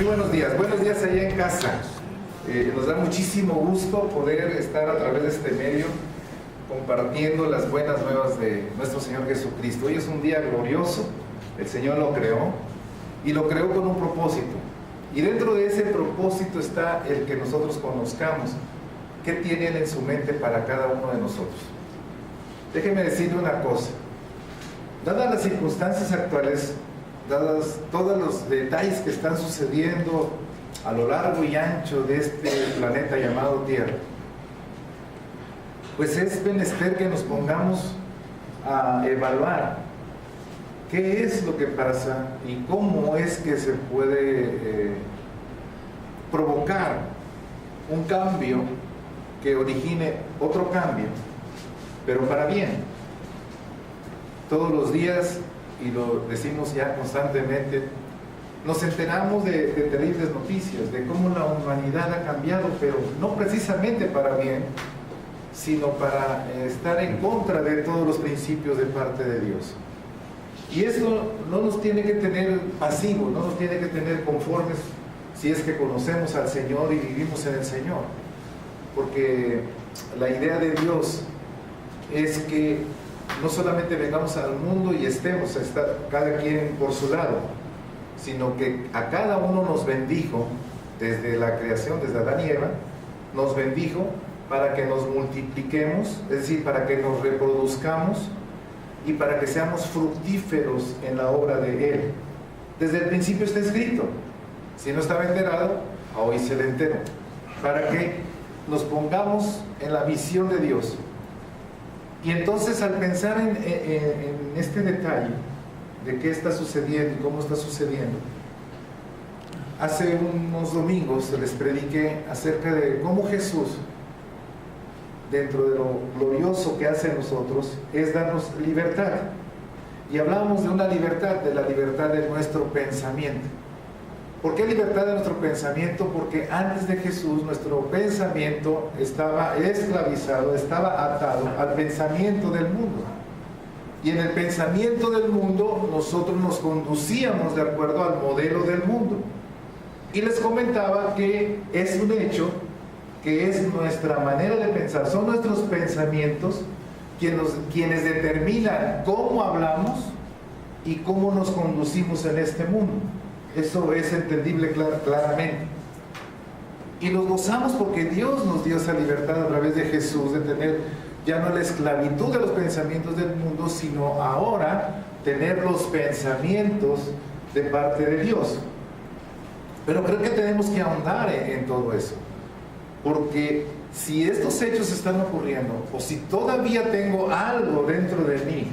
Muy buenos días allá en casa. Nos da muchísimo gusto poder estar a través de este medio compartiendo las buenas nuevas de nuestro Señor Jesucristo. Hoy es un día glorioso, el Señor lo creó y lo creó con un propósito. Y dentro de ese propósito está el que nosotros conozcamos qué tiene Él en su mente para cada uno de nosotros. Déjeme decirle una cosa. Dadas las circunstancias actuales, dadas todos los detalles que están sucediendo a lo largo y ancho de este planeta llamado Tierra, pues es menester que nos pongamos a evaluar qué es lo que pasa y cómo es que se puede provocar un cambio que origine otro cambio, pero para bien. Todos los días, y lo decimos ya constantemente, nos enteramos de terribles noticias, de cómo la humanidad ha cambiado, pero no precisamente para bien, sino para estar en contra de todos los principios de parte de Dios. Y esto no nos tiene que tener pasivos, no nos tiene que tener conformes si es que conocemos al Señor y vivimos en el Señor. Porque la idea de Dios es que no solamente vengamos al mundo y estemos cada quien por su lado, sino que a cada uno nos bendijo desde la creación, desde Adán y Eva, nos bendijo para que nos multipliquemos, es decir, para que nos reproduzcamos y para que seamos fructíferos en la obra de Él. Desde el principio está escrito, si no estaba enterado, hoy se le enteró, para que nos pongamos en la visión de Dios. Y entonces, al pensar en este detalle de qué está sucediendo y cómo está sucediendo, hace unos domingos les prediqué acerca de cómo Jesús, dentro de lo glorioso que hace en nosotros, es darnos libertad. Y hablábamos de una libertad, de la libertad de nuestro pensamiento. ¿Por qué libertad de nuestro pensamiento? Porque antes de Jesús nuestro pensamiento estaba esclavizado, estaba atado al pensamiento del mundo. Y en el pensamiento del mundo nosotros nos conducíamos de acuerdo al modelo del mundo. Y les comentaba que es un hecho, que es nuestra manera de pensar, son nuestros pensamientos quienes determinan cómo hablamos y cómo nos conducimos en este mundo. Eso es entendible claramente. Y los gozamos porque Dios nos dio esa libertad a través de Jesús, de tener ya no la esclavitud de los pensamientos del mundo, sino ahora tener los pensamientos de parte de Dios. Pero creo que tenemos que ahondar en todo eso. Porque si estos hechos están ocurriendo, o si todavía tengo algo dentro de mí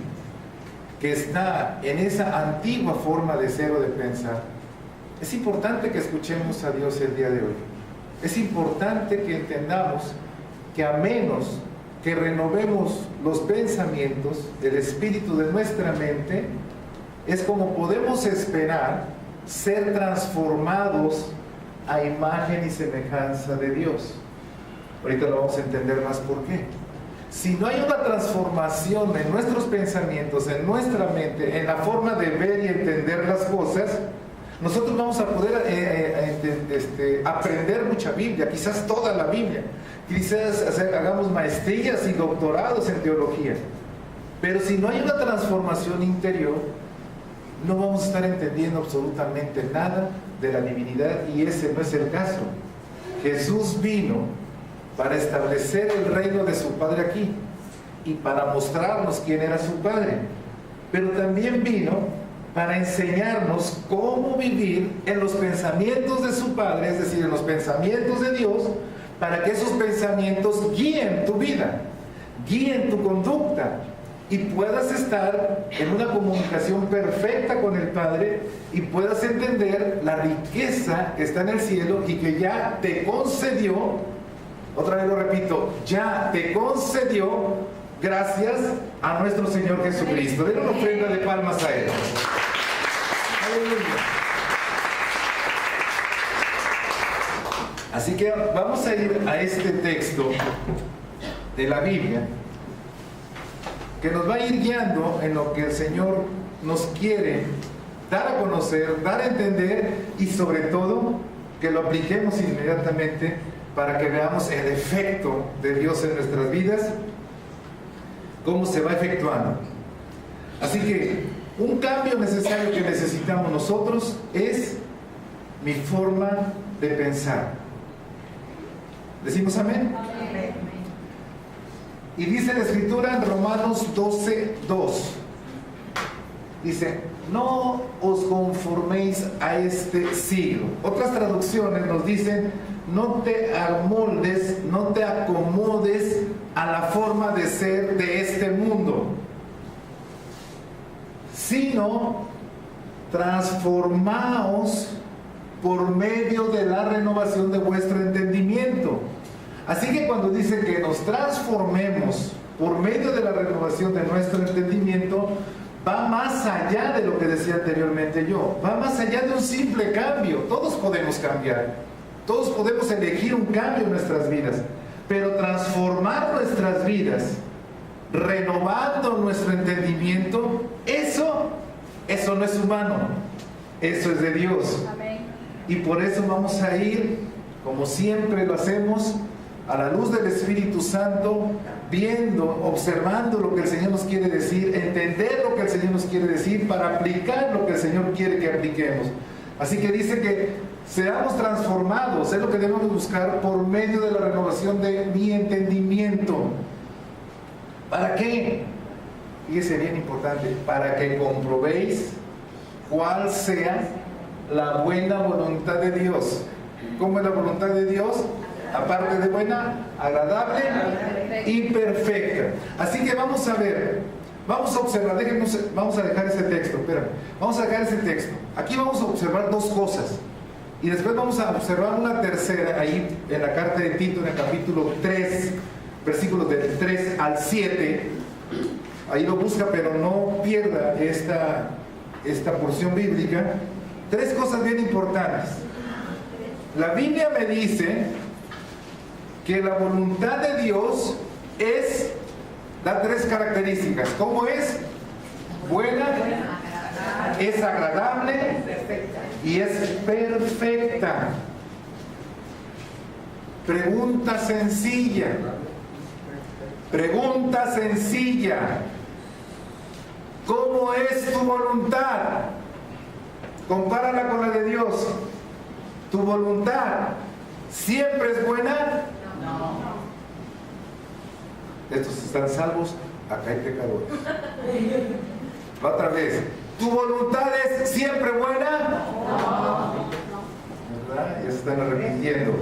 que está en esa antigua forma de ser o de pensar, es importante que escuchemos a Dios el día de hoy. Es importante que entendamos que a menos que renovemos los pensamientos, el espíritu de nuestra mente, es como podemos esperar ser transformados a imagen y semejanza de Dios. Ahorita lo vamos a entender más por qué. Si no hay una transformación en nuestros pensamientos, en nuestra mente, en la forma de ver y entender las cosas, nosotros vamos a poder aprender mucha Biblia, quizás toda la Biblia, quizás hagamos maestrías y doctorados en teología, pero si no hay una transformación interior, no vamos a estar entendiendo absolutamente nada de la divinidad, y ese no es el caso. Jesús vino para establecer el reino de su Padre aquí y para mostrarnos quién era su Padre, pero también vino para enseñarnos cómo vivir en los pensamientos de su Padre, es decir, en los pensamientos de Dios, para que esos pensamientos guíen tu vida, guíen tu conducta y puedas estar en una comunicación perfecta con el Padre y puedas entender la riqueza que está en el cielo y que ya te concedió, otra vez lo repito, ya te concedió gracias a nuestro Señor Jesucristo. Den una ofrenda de palmas a Él. Así que vamos a ir a este texto de la Biblia que nos va a ir guiando en lo que el Señor nos quiere dar a conocer, dar a entender y sobre todo que lo apliquemos inmediatamente para que veamos el efecto de Dios en nuestras vidas, cómo se va efectuando. Así que un cambio necesario que necesitamos nosotros es mi forma de pensar. ¿Decimos amén? Amén. Y dice la Escritura en Romanos 12:2. Dice, no os conforméis a este siglo. Otras traducciones nos dicen, no te amoldes, no te acomodes a la forma de ser de este mundo, sino transformaos por medio de la renovación de vuestro entendimiento. Así que cuando dice que nos transformemos por medio de la renovación de nuestro entendimiento, va más allá de lo que decía anteriormente yo, va más allá de un simple cambio. Todos podemos cambiar, todos podemos elegir un cambio en nuestras vidas, pero transformar nuestras vidas, renovando nuestro entendimiento, eso no es humano, eso es de Dios. Amén. Y por eso vamos a ir, como siempre lo hacemos, a la luz del Espíritu Santo, viendo, observando lo que el Señor nos quiere decir, entender lo que el Señor nos quiere decir para aplicar lo que el Señor quiere que apliquemos. Así que dice que seamos transformados, es lo que debemos buscar por medio de la renovación de mi entendimiento. ¿Para qué? Fíjese, bien importante, para que comprobéis cuál sea la buena voluntad de Dios. ¿Cómo es la voluntad de Dios? Aparte de buena, agradable y perfecta. Así que vamos a ver, vamos a observar, vamos a dejar ese texto, espérame, vamos a dejar ese texto. Aquí vamos a observar dos cosas y después vamos a observar una tercera ahí en la carta de Tito, en el capítulo 3, versículos del 3 al 7. Ahí lo busca, pero no pierda esta porción bíblica. Tres cosas bien importantes. La Biblia me dice que la voluntad de Dios da tres características. ¿Cómo es? Buena, es agradable y es perfecta. Pregunta sencilla. Pregunta sencilla. ¿Cómo es tu voluntad? Compárala con la de Dios. ¿Tu voluntad siempre es buena? No. Estos están salvos, acá hay pecadores. Va otra vez. ¿Tu voluntad es siempre buena? No. ¿Verdad? Ya se están arrepintiendo.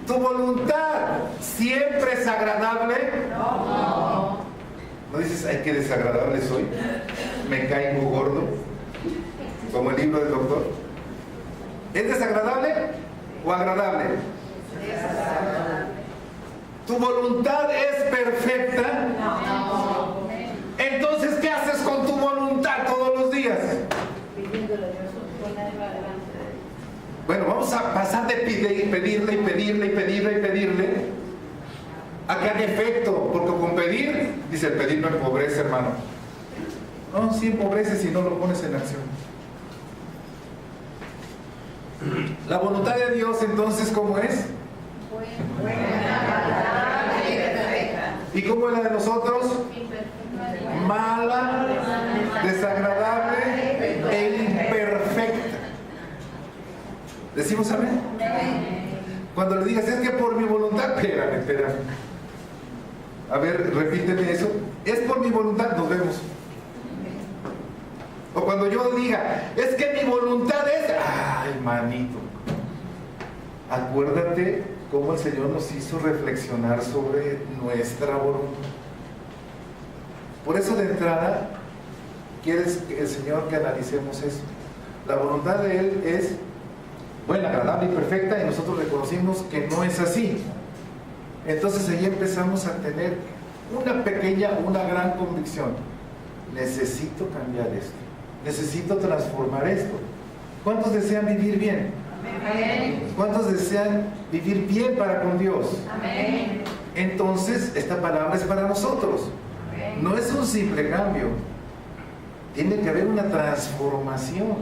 ¿Tu voluntad siempre es agradable? No. ¿No dices, ay, qué desagradable soy? Me caigo gordo, como el libro del doctor. ¿Es desagradable o agradable? ¿Tu voluntad es perfecta? No. Entonces, ¿qué haces con tu voluntad todos los días? Bueno, vamos a pasar de pedirle a que haga efecto, porque con pedir, dice, el pedir no empobrece, hermano. No, sí empobrece si no lo pones en acción. La voluntad de Dios, entonces, ¿cómo es? ¿Y cómo es la de nosotros? Mala, desagradable e imperfecta. ¿Decimos amén? Cuando le digas, es que por mi voluntad, espérame. A ver, repíteme eso. Es por mi voluntad, nos vemos. O cuando yo diga, es que mi voluntad es, ay, manito. Acuérdate cómo el Señor nos hizo reflexionar sobre nuestra voluntad. Por eso, de entrada, quiere el Señor que analicemos eso. La voluntad de Él es buena, agradable y perfecta, y nosotros reconocimos que no es así. Entonces ahí empezamos a tener una gran convicción. Necesito cambiar esto. Necesito transformar esto. ¿Cuántos desean vivir bien? Amén. ¿Cuántos desean vivir bien para con Dios? Amén. Entonces, esta palabra es para nosotros. No es un simple cambio. Tiene que haber una transformación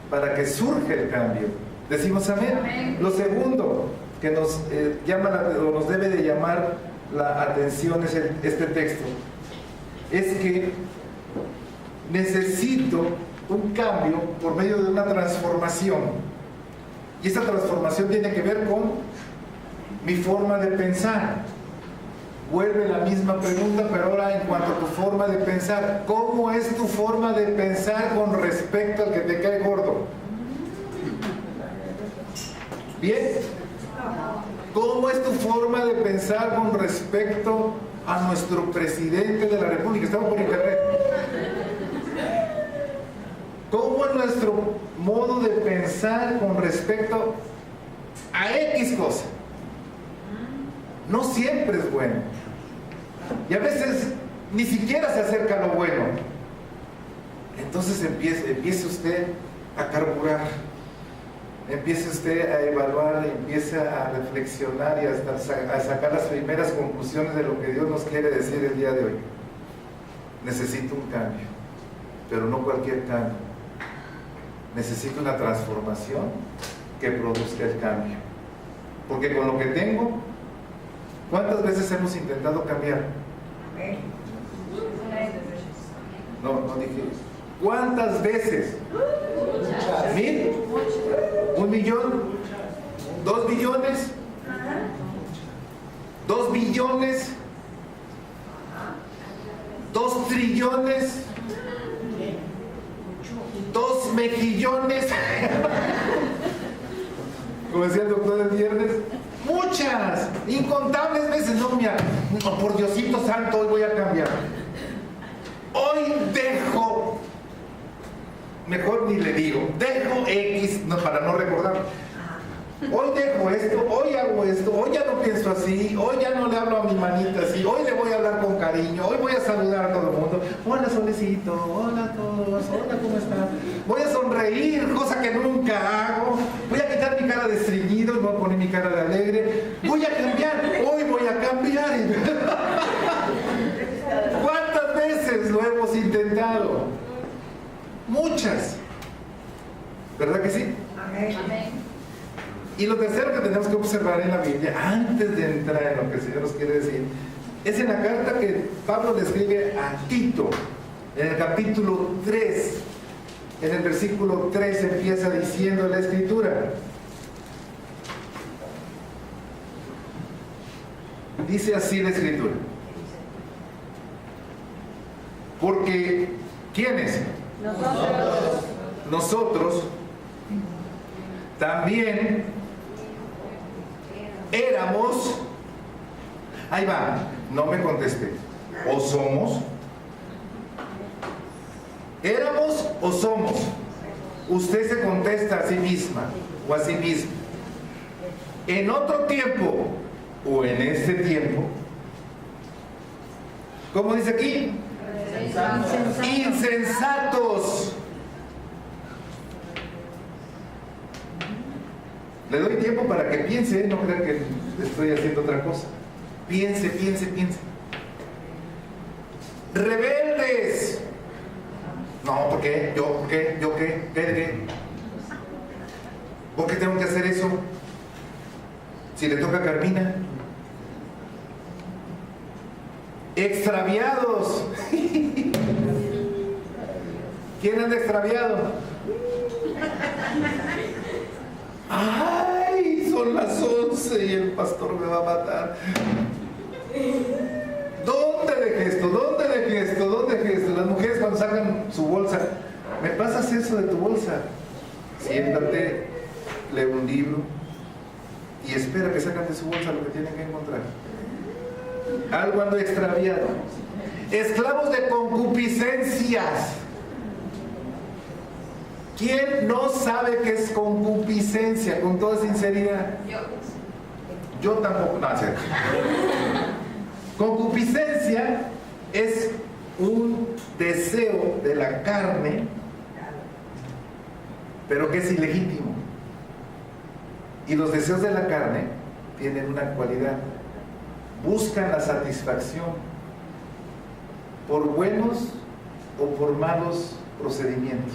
para que surja el cambio. Decimos amén. Amén. Lo segundo que nos o nos debe de llamar la atención es este texto. Es que necesito un cambio por medio de una transformación. Y esa transformación tiene que ver con mi forma de pensar. Vuelve la misma pregunta, pero ahora en cuanto a tu forma de pensar. ¿Cómo es tu forma de pensar con respecto al que te cae gordo? ¿Bien? ¿Cómo es tu forma de pensar con respecto a nuestro presidente de la República? Estamos por internet. ¿Cómo es nuestro modo de pensar con respecto a X cosa? No siempre es bueno. Y a veces ni siquiera se acerca a lo bueno. Entonces empiece usted a carburar. Empiece usted a evaluar, empiece a reflexionar y hasta a sacar las primeras conclusiones de lo que Dios nos quiere decir el día de hoy. Necesito un cambio, pero no cualquier cambio. Necesito una transformación que produzca el cambio. Porque con lo que tengo, ¿cuántas veces hemos intentado cambiar? No dije. ¿Cuántas veces? ¿1000? ¿1 millón? ¿2 billones? ¿2 billones? ¿2 trillones? ¿2 mejillones? Como decía el doctor el viernes, muchas, incontables veces. No, mira, no, por Diosito santo, hoy voy a cambiar. Hoy dejo, mejor ni le digo, dejo X, no, para no recordar. Hoy dejo esto, hoy hago esto, hoy ya no pienso así, hoy ya no le hablo a mi manita así, hoy le voy a hablar con cariño, hoy voy a saludar a todo el mundo. Hola Solecito, hola a todos, hola, ¿cómo están? Voy a sonreír, cosa que nunca hago. Voy a quitar mi cara de estreñido y voy a poner mi cara de alegre. Voy a cambiar, hoy voy a cambiar. ¿Cuántas veces lo hemos intentado? Muchas. ¿Verdad que sí? Amén. Y lo tercero que tenemos que observar en la Biblia, antes de entrar en lo que el Señor nos quiere decir, es en la carta que Pablo le escribe a Tito, en el capítulo 3, en el versículo 3 empieza diciendo la Escritura. Dice así la Escritura. Porque, ¿quiénes? Nosotros también éramos, ahí va, no me contesté, o somos, éramos o somos. Usted se contesta a sí misma o a sí mismo. En otro tiempo o en este tiempo, ¿cómo dice aquí? Insensatos. Le doy tiempo para que piense, no crea que estoy haciendo otra cosa. Piense. Rebeldes. No, ¿por qué? ¿Yo? ¿Por qué? ¿Yo qué? ¿Qué? ¿Por qué tengo que hacer eso? Si le toca a Carmina. Extraviados. ¿Quién anda extraviado? ¡Ay! Son las 11 y el pastor me va a matar. ¿Dónde dejé esto? ¿Dónde dejé esto? ¿Dónde dejé esto? Las mujeres cuando sacan su bolsa, ¿me pasas eso de tu bolsa? Siéntate, lee un libro y espera que sacan de su bolsa lo que tienen que encontrar. Algo ando extraviado. Esclavos de concupiscencias. ¿Quién no sabe qué es concupiscencia? Con toda sinceridad. Yo tampoco. No, ¿cierto? Concupiscencia es un deseo de la carne, pero que es ilegítimo. Y los deseos de la carne tienen una cualidad: buscan la satisfacción, por buenos o por malos procedimientos.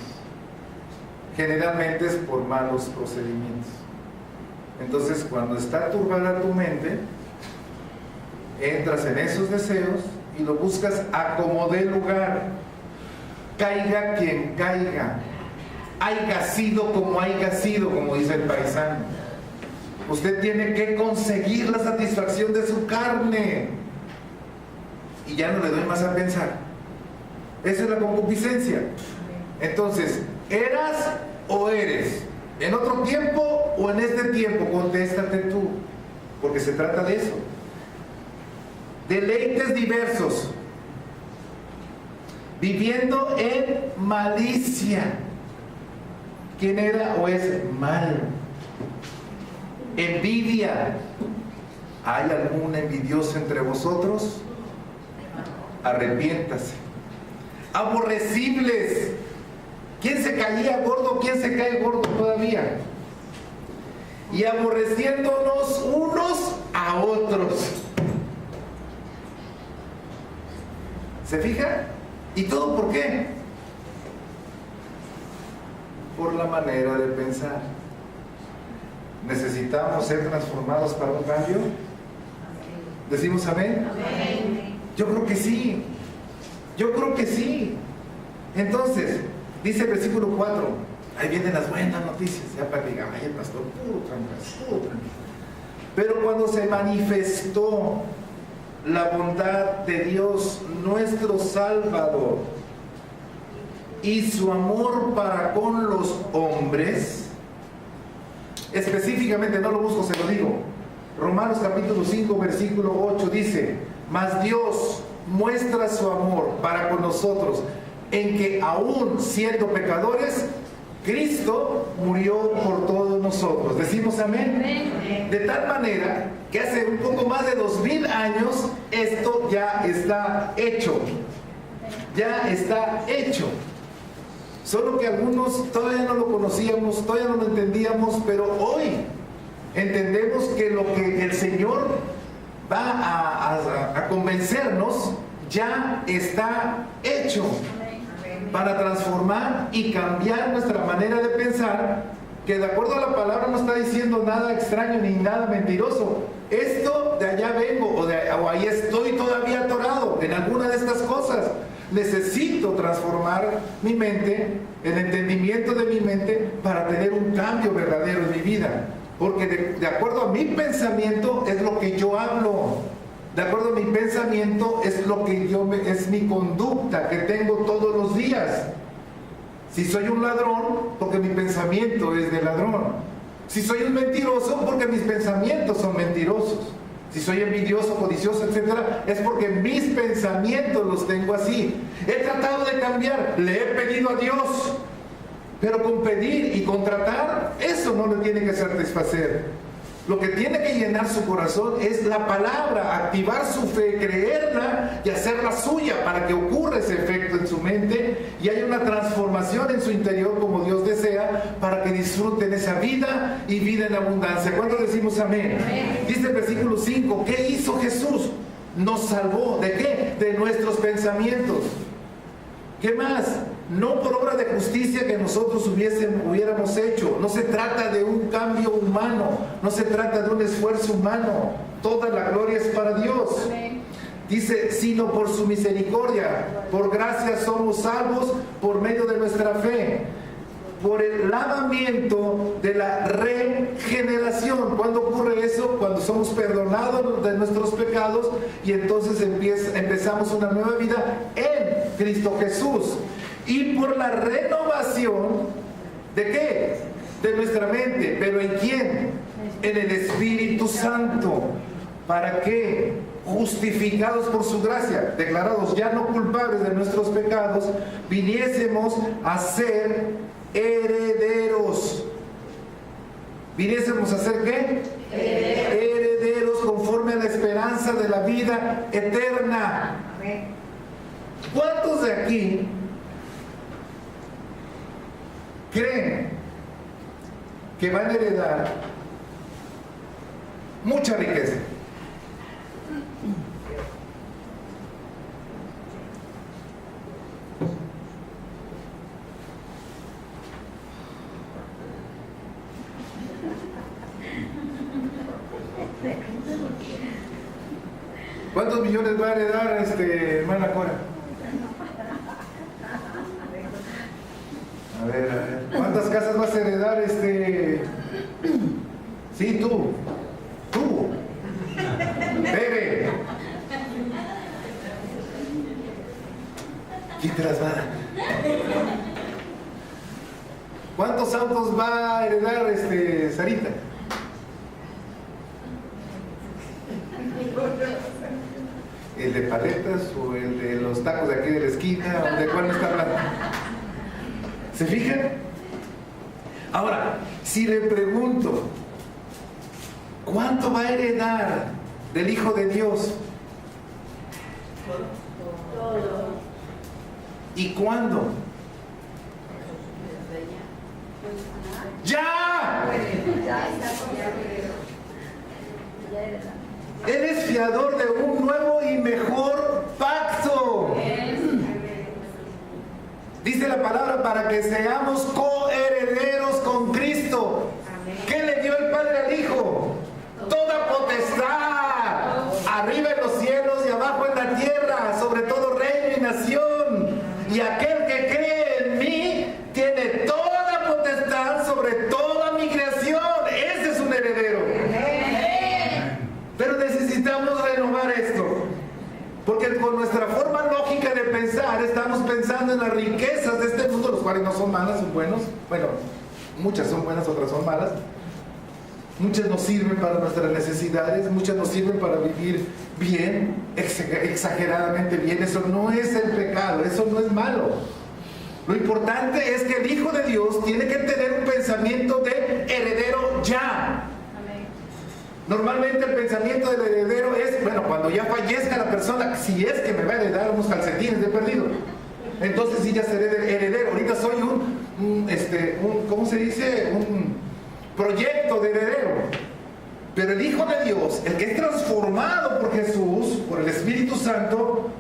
Generalmente es por malos procedimientos. Entonces, cuando está turbada tu mente, entras en esos deseos y lo buscas a como dé lugar. Caiga quien caiga, haya sido como haya sido, como dice el paisano. Usted tiene que conseguir la satisfacción de su carne. Y ya no le doy más a pensar. Esa es la concupiscencia. Entonces, ¿eras o eres? ¿En otro tiempo o en este tiempo? Contéstate tú, porque se trata de eso. Deleites diversos, viviendo en malicia. ¿Quién era o es mal? Envidia. ¿Hay algún envidioso entre vosotros? Arrepiéntase. Aborrecibles. ¿Quién se caía gordo? ¿Quién se cae gordo todavía? Y aborreciéndonos unos a otros. ¿Se fija? ¿Y todo por qué? Por la manera de pensar. ¿Necesitamos ser transformados para un cambio? ¿Decimos amén? Amén. Yo creo que sí. Yo creo que sí. Entonces, dice el versículo 4. Ahí vienen las buenas noticias. Ya para que digan, ay, el pastor, puro tranquilo. Pero cuando se manifestó la bondad de Dios, nuestro Salvador, y su amor para con los hombres, específicamente, no lo busco, se lo digo. Romanos capítulo 5, versículo 8 dice: mas Dios muestra su amor para con nosotros, en que aún siendo pecadores, Cristo murió por todos nosotros. ¿Decimos amén? Amén. De tal manera que hace un poco más de 2000 años esto ya está hecho. Ya está hecho. Solo que algunos todavía no lo conocíamos, todavía no lo entendíamos, pero hoy entendemos que lo que el Señor va a convencernos ya está hecho, para transformar y cambiar nuestra manera de pensar, que de acuerdo a la palabra no está diciendo nada extraño ni nada mentiroso. Esto de allá vengo, o ahí estoy todavía atorado en alguna de estas cosas. Necesito transformar mi mente, el entendimiento de mi mente, para tener un cambio verdadero en mi vida. Porque de acuerdo a mi pensamiento es lo que yo hablo. De acuerdo a mi pensamiento es lo que es mi conducta que tengo todos los días. Si soy un ladrón, porque mi pensamiento es de ladrón. Si soy un mentiroso, porque mis pensamientos son mentirosos. Si soy envidioso, codicioso, etc., es porque mis pensamientos los tengo así. He tratado de cambiar, le he pedido a Dios, pero con pedir y con tratar, eso no le tiene que satisfacer. Lo que tiene que llenar su corazón es la palabra, activar su fe, creerla y hacerla suya para que ocurra ese efecto en su mente y haya una transformación en su interior como Dios desea, para que disfruten esa vida y vida en abundancia. ¿Cuántos decimos amén? Amén. Dice el versículo 5, ¿qué hizo Jesús? Nos salvó. ¿De qué? De nuestros pensamientos. ¿Qué más? No por obra de justicia que nosotros hubiéramos hecho. No se trata de un cambio humano, no se trata de un esfuerzo humano. Toda la gloria es para Dios. Amén. Dice, sino por su misericordia, por gracia somos salvos por medio de nuestra fe, por el lavamiento de la regeneración. ¿Cuándo ocurre eso? Cuando somos perdonados de nuestros pecados y entonces empezamos una nueva vida en Cristo Jesús. Y por la renovación, ¿de qué? De nuestra mente. ¿Pero en quién? En el Espíritu Santo. ¿Para qué? Justificados por su gracia, declarados ya no culpables de nuestros pecados, viniésemos a ser herederos. ¿Viniésemos a ser qué? Herederos conforme a la esperanza de la vida eterna. ¿Cuántos de aquí creen que van a heredar mucha riqueza? ¿Cuántos millones va a heredar hermana Cora? A ver. ¿Cuántas casas vas a heredar Sí, tú. Bebe. ¿Quién te las va a dar? ¿Cuántos autos va a heredar Sarita? ¿El de paletas o el de los tacos de aquí de la esquina? ¿O de cuál me está hablando? ¿Se fijan? Ahora, si le pregunto, ¿cuánto va a heredar del Hijo de Dios? Todo. ¿Y cuándo? ¡Ya! Él es fiador de un nuevo y mejor pacto. Dice la palabra para que seamos coherederos con Cristo. ¿Qué le dio el Padre al Hijo? Toda potestad, arriba en los cielos y abajo en la tierra, sobre todo reino y nación. Y aquel que cree en mí tiene toda potestad sobre toda mi creación. Ese es un heredero. Pero necesitamos renovar esto, porque con nuestra forma lógica de pensar estamos pensando en las riquezas de este mundo, los cuales no son malas, son buenos. Bueno, muchas son buenas, otras son malas. Muchas nos sirven para nuestras necesidades, muchas nos sirven para vivir bien, exageradamente bien. Eso no es el pecado, eso no es malo. Lo importante es que el Hijo de Dios tiene que tener un pensamiento de heredero ya. Normalmente el pensamiento del heredero es, bueno, cuando ya fallezca la persona, si es que me va a heredar unos calcetines de perdido, entonces sí ya seré heredero. Ahorita soy ¿cómo se dice? Un proyecto de heredero. Pero el Hijo de Dios, el que es transformado por Jesús, por el Espíritu Santo,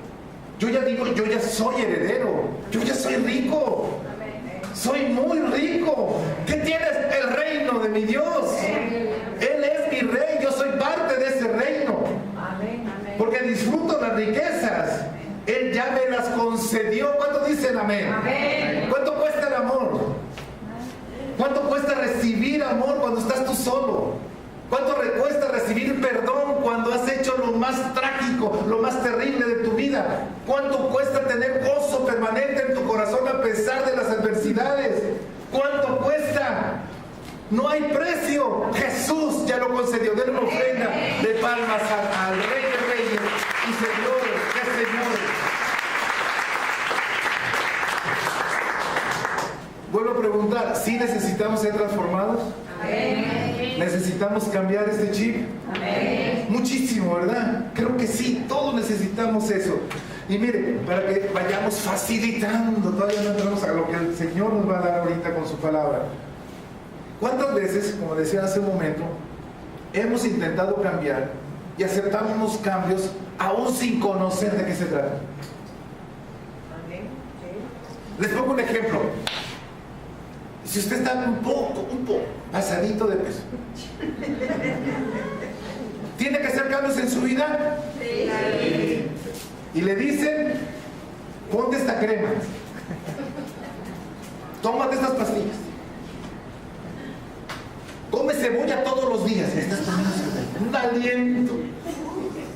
yo ya digo, yo ya soy heredero, yo ya soy rico, soy muy rico. ¿Qué tienes? El reino de mi Dios. Él es mi rey, yo soy parte de ese reino, porque disfruto las riquezas. Él ya me las concedió. ¿Cuánto dicen amén? ¿Cuánto cuesta el amor? ¿Cuánto cuesta recibir amor cuando estás tú solo? ¿Cuánto cuesta recibir perdón cuando has hecho lo más trágico, lo más terrible de tu vida? ¿Cuánto cuesta tener gozo permanente en tu corazón a pesar de las adversidades? ¿Cuánto cuesta? No hay precio. Jesús ya lo concedió. Den una ofrenda de palmas al Rey de Reyes y Señores de Señores. Vuelvo a preguntar, ¿sí necesitamos ser transformados? Amén. ¿Necesitamos cambiar este chip? Amén. Muchísimo, ¿verdad? Creo que sí, todos necesitamos eso. Y mire, para que vayamos facilitando, todavía no entramos a lo que el Señor nos va a dar ahorita con su palabra. ¿Cuántas veces, como decía hace un momento, hemos intentado cambiar y aceptamos cambios aún sin conocer de qué se trata? Les pongo un ejemplo. Si usted está un poco pasadito de peso, ¿tiene que hacer cambios en su vida? Sí. Y le dicen, ponte esta crema, tómate estas pastillas, come cebolla todos los días. Estás tomando un aliento.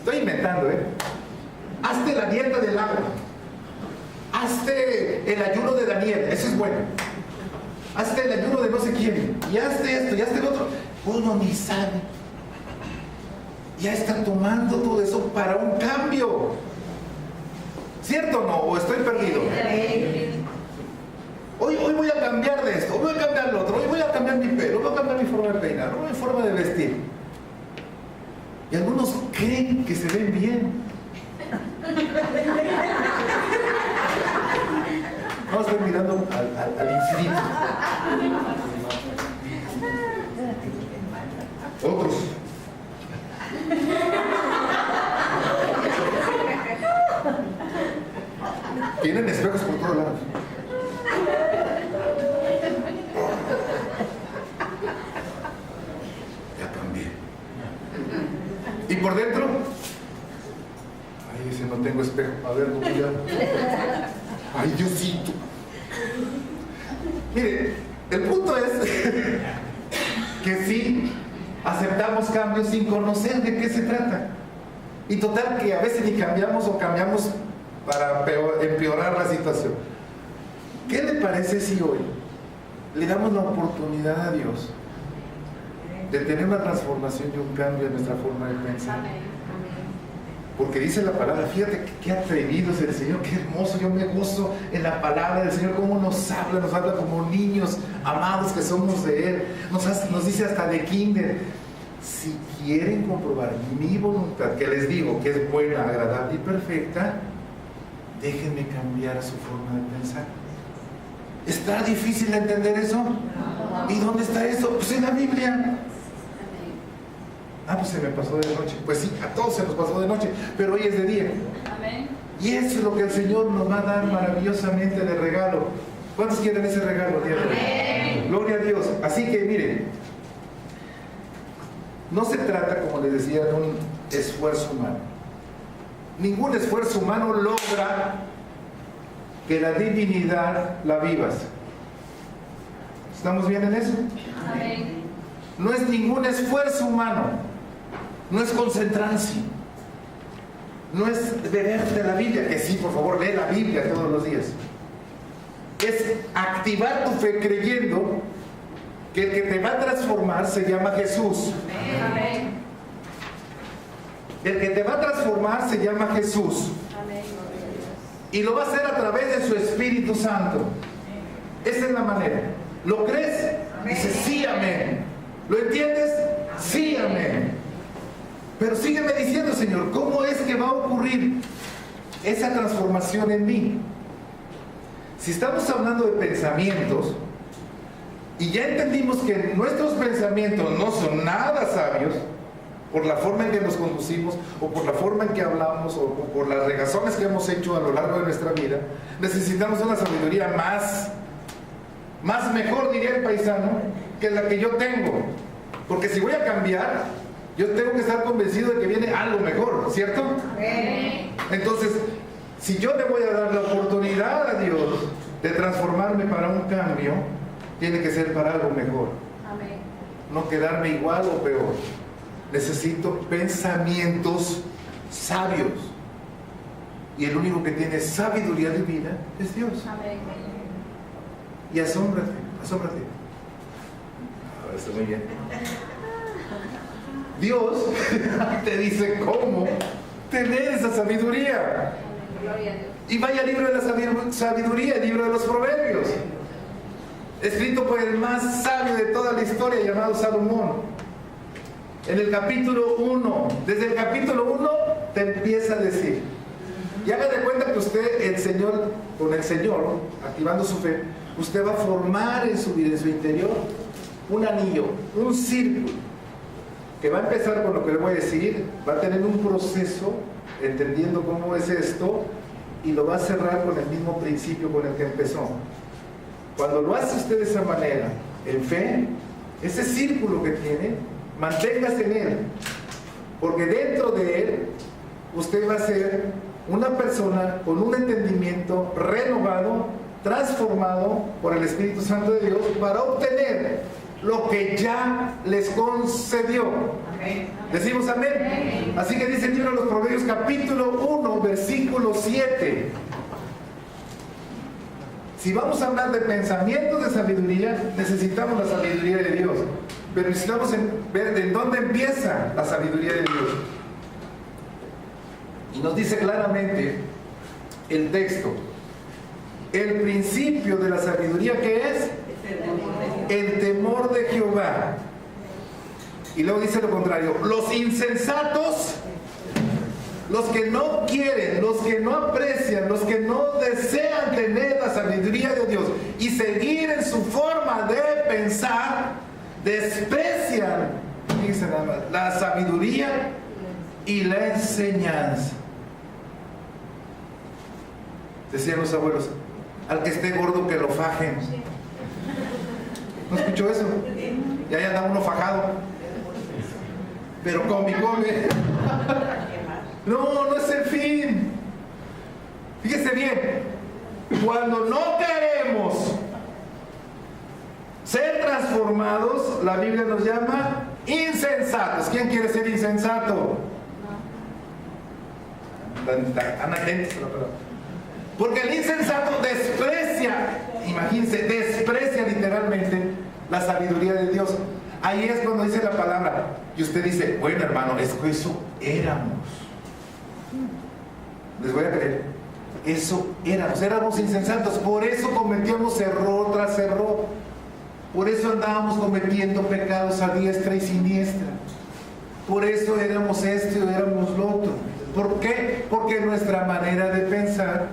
Estoy inventando, Hazte la dieta del agua, hazte el ayuno de Daniel, eso es bueno. Hazte el ayuno de no sé quién, y hazte esto, y hazte el otro. Uno ni sabe. Ya está tomando todo eso para un cambio. ¿Cierto o no? ¿O estoy perdido? Hoy voy a cambiar de esto, hoy voy a cambiar lo otro, hoy voy a cambiar mi pelo, hoy voy a cambiar mi forma de peinar, mi forma de vestir. Y algunos creen que se ven bien. No, estoy mirando al infinito. Otros. Tienen espejos por todos lados. Ya también. ¿Y por dentro? espejo. A ver, ¿cómo ya? Ay, Diosito. Mire, el punto es que sí aceptamos cambios sin conocer de qué se trata. Y total que a veces ni cambiamos o cambiamos para empeorar la situación. ¿Qué le parece si hoy le damos la oportunidad a Dios de tener una transformación y un cambio en nuestra forma de pensar? Porque dice la palabra, fíjate qué atrevido es el Señor, qué hermoso, yo me gozo en la palabra del Señor, cómo nos habla como niños amados que somos de Él, nos dice hasta de kinder. Si quieren comprobar mi voluntad, que les digo que es buena, agradable y perfecta, déjenme cambiar su forma de pensar. ¿Está difícil entender eso? ¿Y dónde está eso? Pues en la Biblia. Ah, pues se me pasó de noche. Pues sí, a todos se nos pasó de noche, pero hoy es de día. Amén. Y eso es lo que el Señor nos va a dar maravillosamente de regalo. ¿Cuántos quieren ese regalo? Amén. Gloria a Dios. Así que miren, no se trata, como les decía, de un esfuerzo humano. Ningún esfuerzo humano logra que la divinidad la vivas. ¿Estamos bien en eso? Amén. No es ningún esfuerzo humano, no es concentrarse, no es beberte la Biblia, que sí, por favor, lee la Biblia todos los días. Es activar tu fe creyendo que el que te va a transformar se llama Jesús. Amén. El que te va a transformar se llama Jesús. Amén. Y lo va a hacer a través de su Espíritu Santo. Esa es la manera. ¿Lo crees? Dice sí, amén. ¿Lo entiendes? Sí, amén. Pero sígueme diciendo, Señor, ¿cómo es que va a ocurrir esa transformación en mí? Si estamos hablando de pensamientos, y ya entendimos que nuestros pensamientos no son nada sabios, por la forma en que nos conducimos, o por la forma en que hablamos, o por las regazones que hemos hecho a lo largo de nuestra vida, necesitamos una sabiduría más mejor, diría el paisano, que la que yo tengo. Porque si voy a cambiar, yo tengo que estar convencido de que viene algo mejor, ¿cierto? Amén. Entonces, si yo le voy a dar la oportunidad a Dios de transformarme para un cambio, tiene que ser para algo mejor. Amén. No quedarme igual o peor. Necesito pensamientos sabios. Y el único que tiene sabiduría divina es Dios. Amén. Y asómbrate. Ahora está muy bien. Dios te dice cómo tener esa sabiduría. Gloria a Dios. Y vaya al libro de la sabiduría, el libro de los Proverbios, escrito por el más sabio de toda la historia, llamado Salomón. En el capítulo 1, desde el capítulo 1 te empieza a decir, y haga de cuenta que usted, el Señor, con el Señor, activando su fe, usted va a formar en su vida, en su interior, un anillo, un círculo, que va a empezar con lo que le voy a decir, va a tener un proceso, entendiendo cómo es esto, y lo va a cerrar con el mismo principio con el que empezó. Cuando lo hace usted de esa manera, en fe, ese círculo que tiene, manténgase en él, porque dentro de él, usted va a ser una persona con un entendimiento renovado, transformado por el Espíritu Santo de Dios, para obtener lo que ya les concedió. Amén. Decimos amén. Amén. Así que dice el libro de los Proverbios, capítulo 1, versículo 7. Si vamos a hablar de pensamientos de sabiduría, necesitamos la sabiduría de Dios. Pero necesitamos ver en dónde empieza la sabiduría de Dios. Y nos dice claramente el texto, el principio de la sabiduría, ¿qué es? El temor de Jehová. Y luego dice lo contrario, los insensatos, los que no quieren, los que no aprecian, los que no desean tener la sabiduría de Dios y seguir en su forma de pensar, desprecian, fíjense nada más, la sabiduría y la enseñanza. Decían los abuelos, al que esté gordo que lo fajen. ¿No escuchó eso? Y ahí anda uno fajado. Pero come. No, no es el fin. Escuche bien, cuando no queremos ser transformados, la Biblia nos llama insensatos. ¿Quién quiere ser insensato? Están atentos a la palabra. Porque el insensato desprecia, imagínense, desprecia literalmente la sabiduría de Dios. Ahí es cuando dice la palabra, y usted dice, bueno hermano, es que eso éramos. Les voy a creer, eso éramos insensatos, por eso cometíamos error tras error, por eso andábamos cometiendo pecados a diestra y siniestra, por eso éramos esto y éramos lo otro. ¿Por qué? Porque nuestra manera de pensar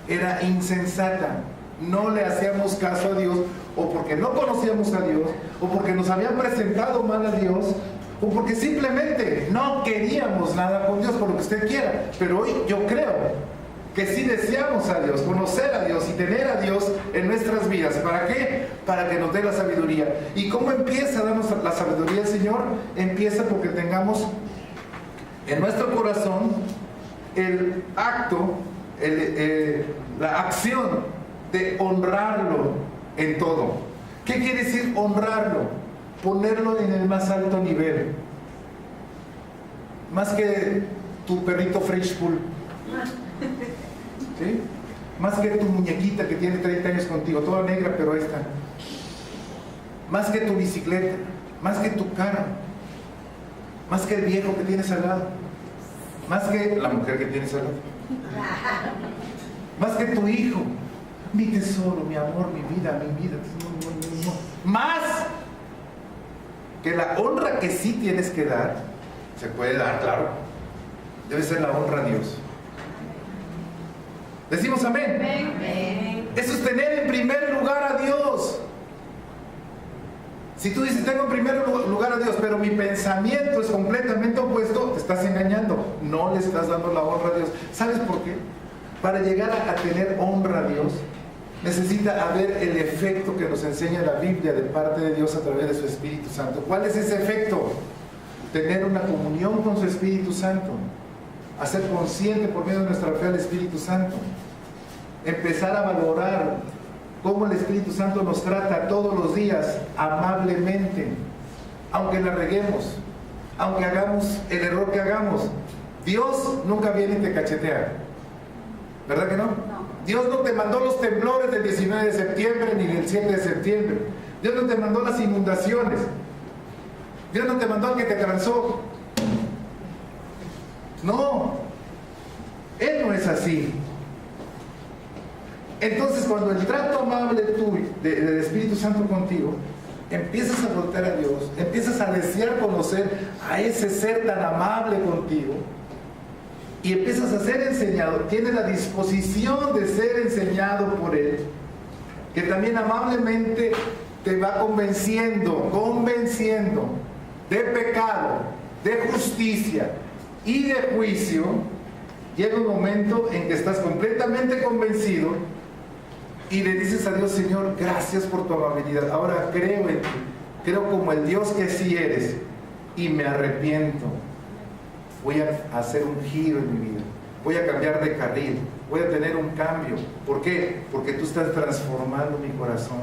era insensata, no le hacíamos caso a Dios, o porque no conocíamos a Dios, o porque nos habían presentado mal a Dios, o porque simplemente no queríamos nada con Dios, por lo que usted quiera. Pero hoy yo creo que sí deseamos a Dios, conocer a Dios y tener a Dios en nuestras vidas. ¿Para qué? Para que nos dé la sabiduría. ¿Y cómo empieza a darnos la sabiduría el Señor? Empieza porque tengamos en nuestro corazón el acto, la acción de honrarlo en todo. ¿Qué quiere decir honrarlo? Ponerlo en el más alto nivel. Más que tu perrito French Pool, ¿sí? Más que tu muñequita que tiene 30 años contigo, toda negra, pero ahí está. Más que tu bicicleta, más que tu carro, más que el viejo que tienes al lado, más que la mujer que tienes al lado, más que tu hijo, mi tesoro, mi amor, mi vida, más que la honra que sí tienes que dar. Se puede dar, claro, debe ser la honra a Dios. Decimos amén. Amén. Eso es tener en primer lugar a Dios. Si tú dices, tengo en primer lugar a Dios, pero mi pensamiento es completamente opuesto, te estás engañando, no le estás dando la honra a Dios. ¿Sabes por qué? Para llegar a tener honra a Dios, necesita haber el efecto que nos enseña la Biblia de parte de Dios a través de su Espíritu Santo. ¿Cuál es ese efecto? Tener una comunión con su Espíritu Santo, hacer consciente por medio de nuestra fe al Espíritu Santo, empezar a valorar cómo el Espíritu Santo nos trata todos los días amablemente, aunque la reguemos, aunque hagamos el error que hagamos. Dios nunca viene y te cachetea, ¿verdad que no? Dios no te mandó los temblores del 19 de septiembre ni del 7 de septiembre. Dios no te mandó las inundaciones. Dios no te mandó al que te transó. No, Él no es así. Entonces, cuando el trato amable tuyo, del Espíritu Santo contigo, empiezas a voltear a Dios, empiezas a desear conocer a ese ser tan amable contigo, y empiezas a ser enseñado, tienes la disposición de ser enseñado por Él, que también amablemente te va convenciendo de pecado, de justicia y de juicio. Llega un momento en que estás completamente convencido y le dices a Dios, Señor, gracias por tu amabilidad, ahora creo en ti, creo como el Dios que sí eres, y me arrepiento. Voy a hacer un giro en mi vida, voy a cambiar de carril, voy a tener un cambio. ¿Por qué? Porque tú estás transformando mi corazón,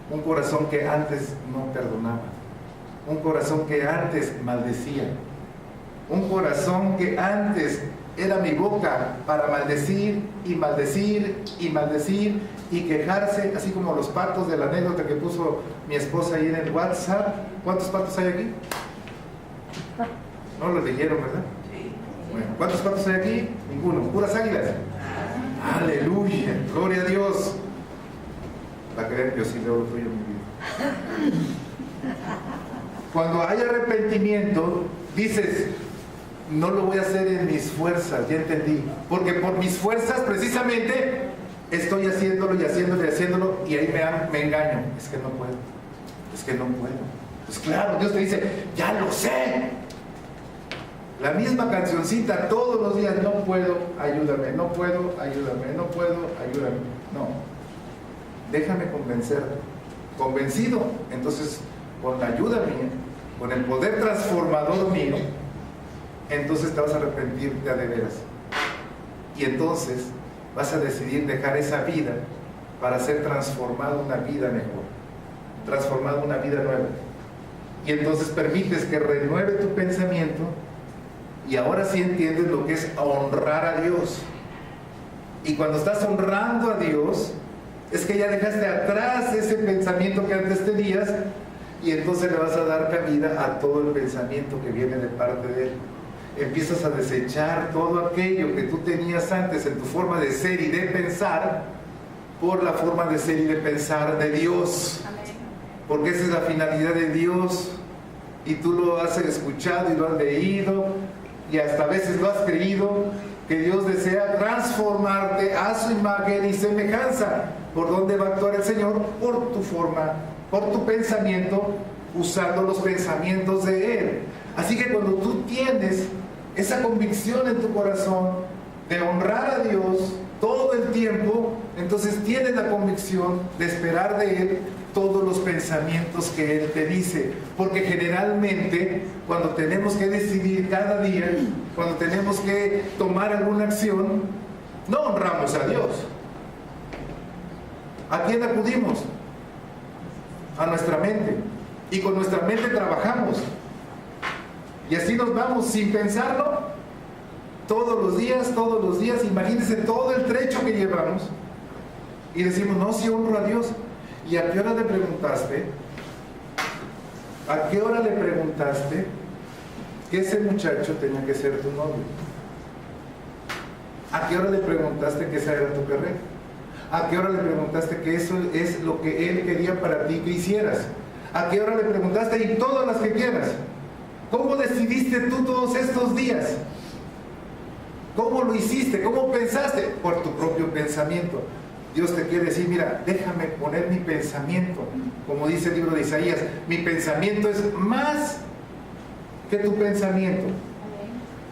un corazón que antes no perdonaba, un corazón que antes maldecía, un corazón que antes era mi boca para maldecir y maldecir y maldecir y quejarse, así como los patos de la anécdota que puso mi esposa ahí en el WhatsApp. ¿Cuántos patos hay aquí? No lo leyeron, ¿verdad? Bueno, ¿cuántos patos hay aquí? Ninguno. ¿Puras águilas? Aleluya, gloria a Dios. Va a creer que yo sí leo lo tuyo en mi vida. Cuando hay arrepentimiento, dices, no lo voy a hacer en mis fuerzas, ya entendí. Porque por mis fuerzas, precisamente, estoy haciéndolo y haciéndolo y haciéndolo, y ahí me engaño. Es que no puedo. Es que no puedo. Pues claro, Dios te dice, ya lo sé. La misma cancioncita todos los días, no puedo, ayúdame, no puedo, ayúdame, no puedo, ayúdame. No. Déjame convencerte. Convencido, entonces, con la ayuda mía, con el poder transformador mío, entonces te vas a arrepentir de veras. Y entonces vas a decidir dejar esa vida para ser transformado a una vida mejor, transformado a una vida nueva. Y entonces permites que renueve tu pensamiento y ahora sí entiendes lo que es honrar a Dios. Y cuando estás honrando a Dios, es que ya dejaste atrás ese pensamiento que antes tenías y entonces le vas a dar cabida a todo el pensamiento que viene de parte de Él. Empiezas a desechar todo aquello que tú tenías antes en tu forma de ser y de pensar por la forma de ser y de pensar de Dios. Porque esa es la finalidad de Dios y tú lo has escuchado y lo has leído y hasta a veces lo has creído, que Dios desea transformarte a su imagen y semejanza. ¿Por dónde va a actuar el Señor? Por tu forma, por tu pensamiento, usando los pensamientos de Él. Así que cuando tú tienes esa convicción en tu corazón de honrar a Dios todo el tiempo, entonces tienes la convicción de esperar de Él todos los pensamientos que Él te dice. Porque generalmente cuando tenemos que decidir cada día, cuando tenemos que tomar alguna acción, no honramos a Dios. ¿A quién acudimos? A nuestra mente. Y con nuestra mente trabajamos. Y así nos vamos sin pensarlo todos los días. Imagínense todo el trecho que llevamos. Y decimos, no, sí honro a Dios. ¿Y a qué hora le preguntaste? ¿A qué hora le preguntaste que ese muchacho tenía que ser tu novio? ¿A qué hora le preguntaste que esa era tu carrera? ¿A qué hora le preguntaste que eso es lo que Él quería para ti que hicieras? ¿A qué hora le preguntaste? Y todas las que quieras. ¿Cómo decidiste tú todos estos días? ¿Cómo lo hiciste? ¿Cómo pensaste? Por tu propio pensamiento. Dios te quiere decir, mira, déjame poner mi pensamiento. Como dice el libro de Isaías, mi pensamiento es más que tu pensamiento.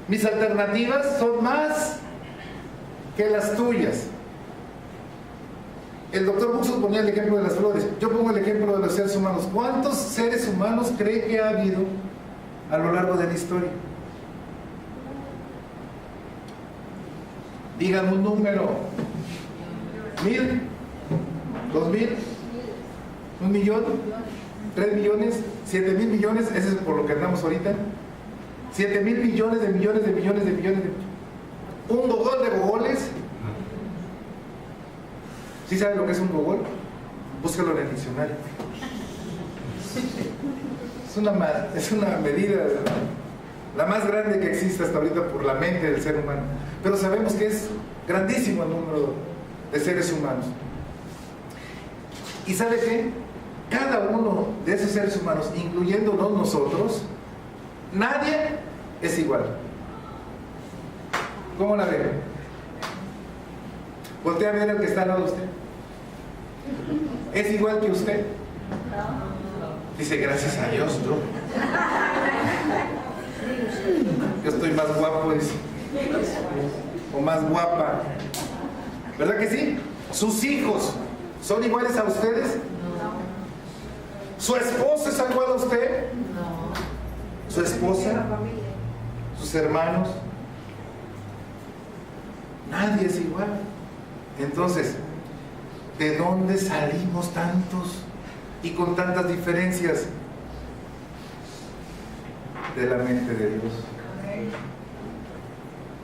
Mis alternativas son más que las tuyas. El doctor Buxo ponía el ejemplo de las flores. Yo pongo el ejemplo de los seres humanos. ¿Cuántos seres humanos cree que ha habido a lo largo de la historia? Digan un número. 1000, 2000, 1 millón, 3 millones, 7,000 millones. Ese es por lo que andamos ahorita. 7,000 millones de millones de millones de millones de... Un gogol de gogoles. ¿Sí saben lo que es un gogol? Búscalo en el diccionario. Es una medida, la más grande que existe hasta ahorita por la mente del ser humano. Pero sabemos que es grandísimo el número de seres humanos. ¿Y sabe qué? Cada uno de esos seres humanos, incluyéndonos nosotros, nadie es igual. ¿Cómo la ve? Voltea a ver al que está al lado de usted. ¿Es igual que usted? Dice, gracias a Dios, ¿no? Yo estoy más guapo, dice. O más guapa. ¿Verdad que sí? ¿Sus hijos son iguales a ustedes? No. ¿Su esposo es igual a usted? No. ¿Su esposa? ¿Sus hermanos? Nadie es igual. Entonces, ¿de dónde salimos tantos y con tantas diferencias? De la mente de Dios.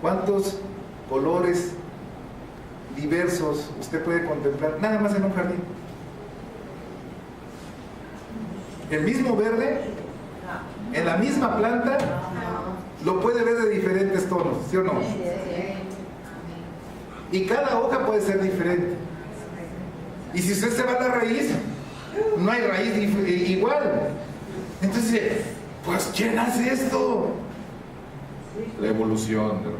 ¿Cuántos colores diversos usted puede contemplar nada más en un jardín? El mismo verde en la misma planta lo puede ver de diferentes tonos, ¿sí o no? Y cada hoja puede ser diferente. Y si usted se va a la raíz, no hay raíz igual. Entonces, pues ¿quién hace esto? La evolución, hermano.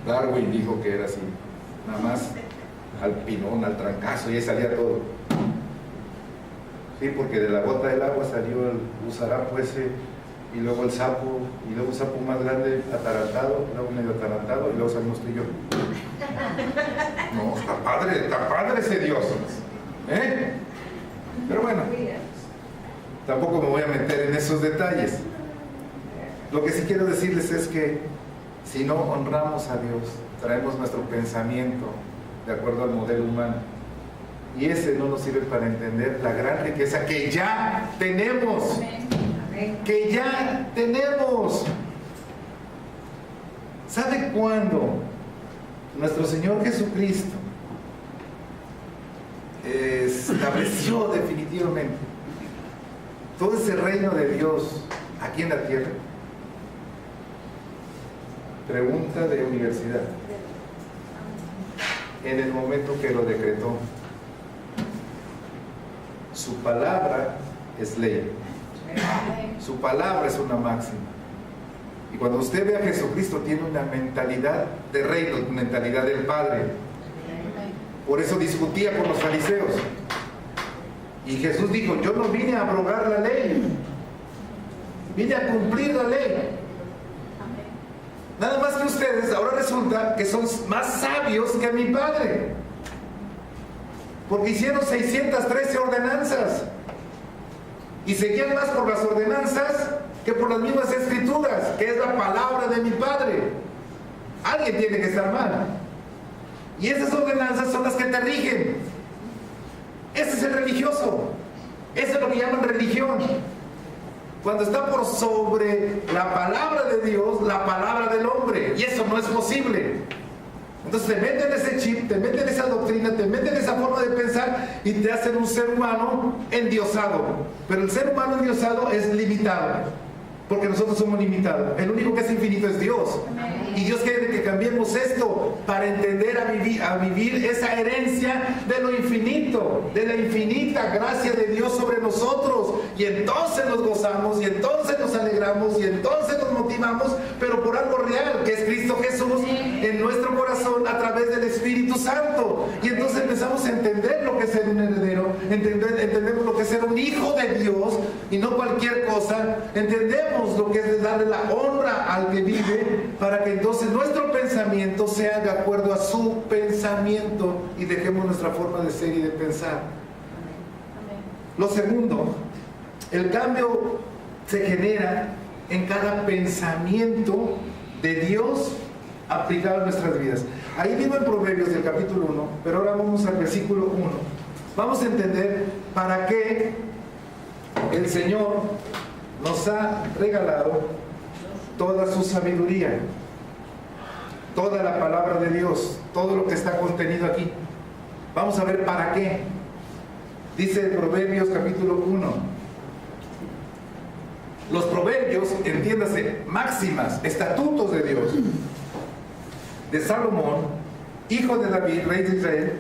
Darwin dijo que era así, nada más al pinón, al trancazo, y ahí salía todo. Sí, porque de la gota del agua salió el gusarapo ese, y luego el sapo, y luego un sapo más grande, atarantado, luego medio atarantado, y luego salimos tú y yo. No, está padre ese Dios. Pero bueno, tampoco me voy a meter en esos detalles. Lo que sí quiero decirles es que si no honramos a Dios, traemos nuestro pensamiento de acuerdo al modelo humano. Y ese no nos sirve para entender la gran riqueza que ya tenemos. Que ya tenemos. ¿Sabe cuándo nuestro Señor Jesucristo estableció definitivamente todo ese reino de Dios aquí en la tierra? Pregunta de universidad. En el momento que lo decretó. Su palabra es ley. Su palabra es una máxima. Y cuando usted ve a Jesucristo, tiene una mentalidad de reino, mentalidad del Padre. Por eso discutía con los fariseos. Y Jesús dijo: yo no vine a abrogar la ley, vine a cumplir la ley. Nada más que ustedes ahora resulta que son más sabios que mi Padre, porque hicieron 613 ordenanzas y seguían más por las ordenanzas que por las mismas escrituras, que es la palabra de mi Padre. Alguien tiene que estar mal, y esas ordenanzas son las que te rigen. Ese es el religioso. Eso es lo que llaman religión, cuando está por sobre la palabra de Dios, la palabra del hombre, y eso no es posible. Entonces te meten ese chip, te meten esa doctrina, te meten esa forma de pensar y te hacen un ser humano endiosado. Pero el ser humano endiosado es limitado, porque nosotros somos limitados. El único que es infinito es Dios. Y Dios quiere que cambiemos esto para entender a vivir esa herencia de lo infinito, de la infinita gracia de Dios sobre nosotros. Y entonces nos gozamos, y entonces nos alegramos, y entonces nos motivamos, pero por algo real, que es Cristo Jesús en nuestro corazón a través del Espíritu Santo. Y entonces empezamos a entender lo que es ser un heredero, entendemos lo que es ser un hijo de Dios y no cualquier cosa. Entendemos lo que es darle la honra al que vive, para que entonces nuestro pensamiento sea de acuerdo a su pensamiento y dejemos nuestra forma de ser y de pensar. Lo segundo, el cambio se genera en cada pensamiento de Dios aplicado a nuestras vidas. Ahí mismo en Proverbios del capítulo 1, pero ahora vamos al versículo 1. Vamos a entender para qué el Señor nos ha regalado toda su sabiduría, toda la palabra de Dios, todo lo que está contenido aquí. Vamos a ver para qué. Dice Proverbios capítulo 1. Los proverbios, entiéndase, máximas, estatutos de Dios, de Salomón, hijo de David, rey de Israel.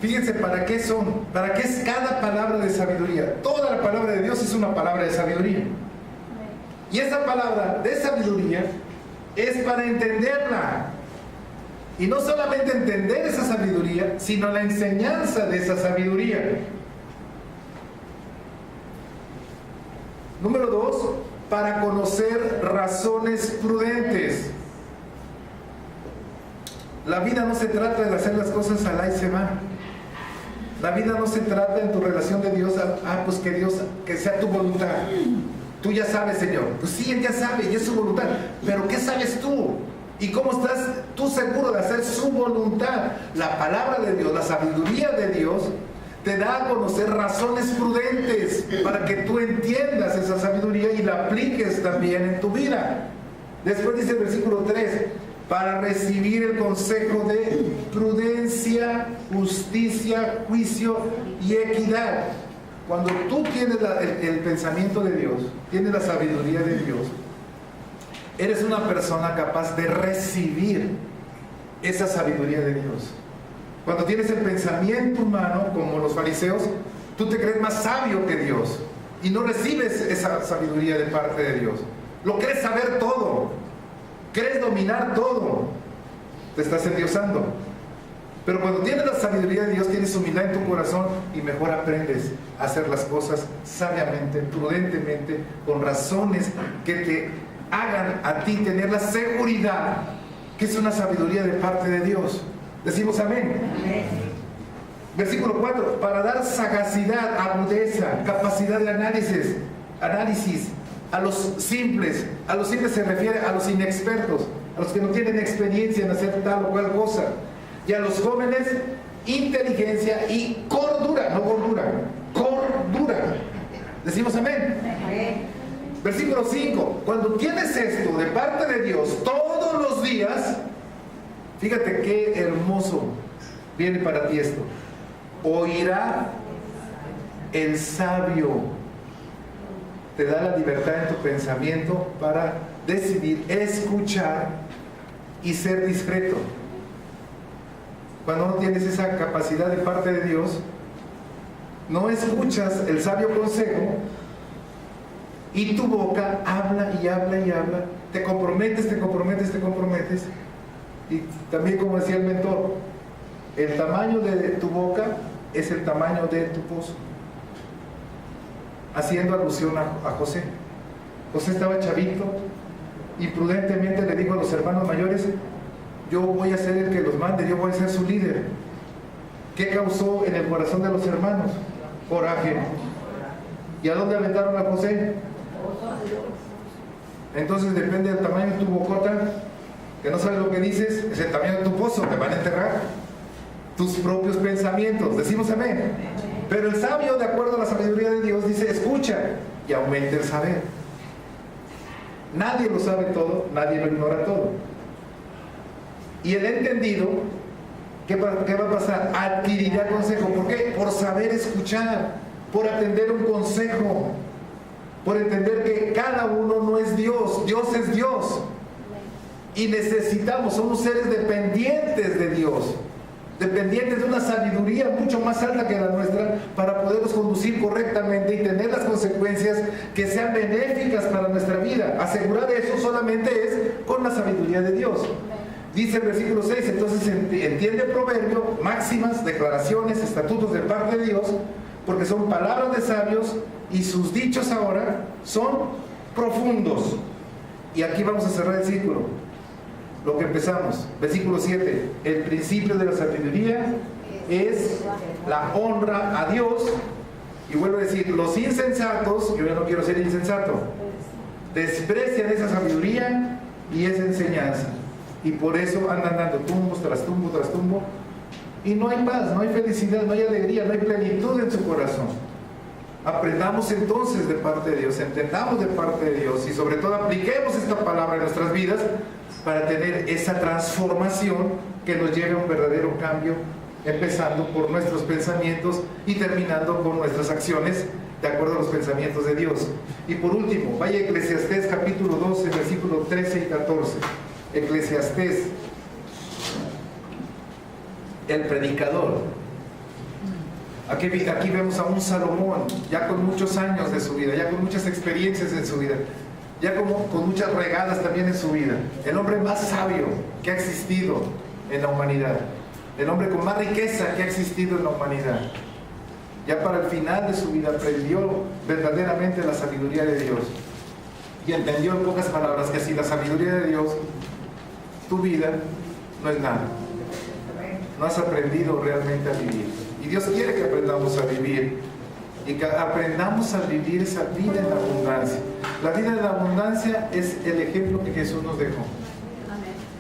Fíjense para qué son, para qué es cada palabra de sabiduría. Toda la palabra de Dios es una palabra de sabiduría. Y esa palabra de sabiduría es para entenderla. Y no solamente entender esa sabiduría, sino la enseñanza de esa sabiduría. Número 2, para conocer razones prudentes. La vida no se trata de hacer las cosas al y se va. La vida no se trata en tu relación de Dios, pues que Dios, que sea tu voluntad. Tú ya sabes, Señor. Pues sí, Él ya sabe y es su voluntad. Pero ¿qué sabes tú? ¿Y cómo estás tú seguro de hacer su voluntad? La palabra de Dios, la sabiduría de Dios, te da a conocer razones prudentes para que tú entiendas esa sabiduría y la apliques también en tu vida. Después dice el versículo 3, para recibir el consejo de prudencia, justicia, juicio y equidad. Cuando tú tienes el pensamiento de Dios, tienes la sabiduría de Dios, eres una persona capaz de recibir esa sabiduría de Dios. Cuando tienes el pensamiento humano, como los fariseos, tú te crees más sabio que Dios y no recibes esa sabiduría de parte de Dios. Lo crees saber todo, crees dominar todo, te estás endiosando. Pero cuando tienes la sabiduría de Dios, tienes humildad en tu corazón y mejor aprendes a hacer las cosas sabiamente, prudentemente, con razones que te hagan a ti tener la seguridad que es una sabiduría de parte de Dios. Decimos amén. Amén. Versículo 4, para dar sagacidad, agudeza, capacidad de análisis a los simples. A los simples se refiere a los inexpertos, a los que no tienen experiencia en hacer tal o cual cosa. y a los jóvenes inteligencia y cordura, no gordura, cordura. Decimos amén. Versículo 5. Cuando tienes esto de parte de Dios todos los días, fíjate qué hermoso viene para ti esto. Oirá el sabio. Te da la libertad en tu pensamiento para decidir escuchar y ser discreto. Cuando no tienes esa capacidad de parte de Dios, no escuchas el sabio consejo y tu boca habla y habla y habla. Te comprometes, te comprometes, te comprometes. Y también, como decía el mentor, el tamaño de tu boca es el tamaño de tu pozo. Haciendo alusión a José. José estaba chavito y prudentemente le dijo a los hermanos mayores: yo voy a ser el que los mande, yo voy a ser su líder. ¿Qué causó en el corazón de los hermanos? Coraje. ¿Y a dónde aventaron a José? Entonces depende del tamaño de tu bocota, que no sabes lo que dices, es el tamaño de tu pozo, te van a enterrar tus propios pensamientos. Decimos amén. Pero el sabio, de acuerdo a la sabiduría de Dios, dice: escucha y aumenta el saber. Nadie lo sabe todo, nadie lo ignora todo. Y el entendido, ¿qué va a pasar? Adquirirá consejo. ¿Por qué? Por saber escuchar, por atender un consejo, por entender que cada uno no es Dios, Dios es Dios. Y necesitamos, somos seres dependientes de Dios, dependientes de una sabiduría mucho más alta que la nuestra para podernos conducir correctamente y tener las consecuencias que sean benéficas para nuestra vida. Asegurar eso solamente es con la sabiduría de Dios. Dice el versículo 6, entonces entiende el proverbio, máximas, declaraciones, estatutos de parte de Dios, porque son palabras de sabios y sus dichos ahora son profundos. Y aquí vamos a cerrar el círculo, lo que empezamos. Versículo 7, el principio de la sabiduría es la honra a Dios. Y vuelvo a decir, los insensatos, yo ya no quiero ser insensato, desprecian esa sabiduría y esa enseñanza. Y por eso andan dando tumbos tras tumbo tras tumbo. Y no hay paz, no hay felicidad, no hay alegría, no hay plenitud en su corazón. Aprendamos entonces de parte de Dios, entendamos de parte de Dios y sobre todo apliquemos esta palabra en nuestras vidas para tener esa transformación que nos lleve a un verdadero cambio, empezando por nuestros pensamientos y terminando con nuestras acciones de acuerdo a los pensamientos de Dios. Y por último, vaya a Eclesiastés capítulo 12, versículos 13 y 14. Eclesiastés, el predicador. Aquí vemos a un Salomón ya con muchos años de su vida, ya con muchas experiencias en su vida, ya con muchas regadas también en su vida. El hombre más sabio que ha existido en la humanidad, el hombre con más riqueza que ha existido en la humanidad. Ya para el final de su vida aprendió verdaderamente la sabiduría de Dios y entendió en pocas palabras que sin la sabiduría de Dios tu vida no es nada. No has aprendido realmente a vivir. Y Dios quiere que aprendamos a vivir y que aprendamos a vivir esa vida en abundancia. La vida en abundancia es el ejemplo que Jesús nos dejó.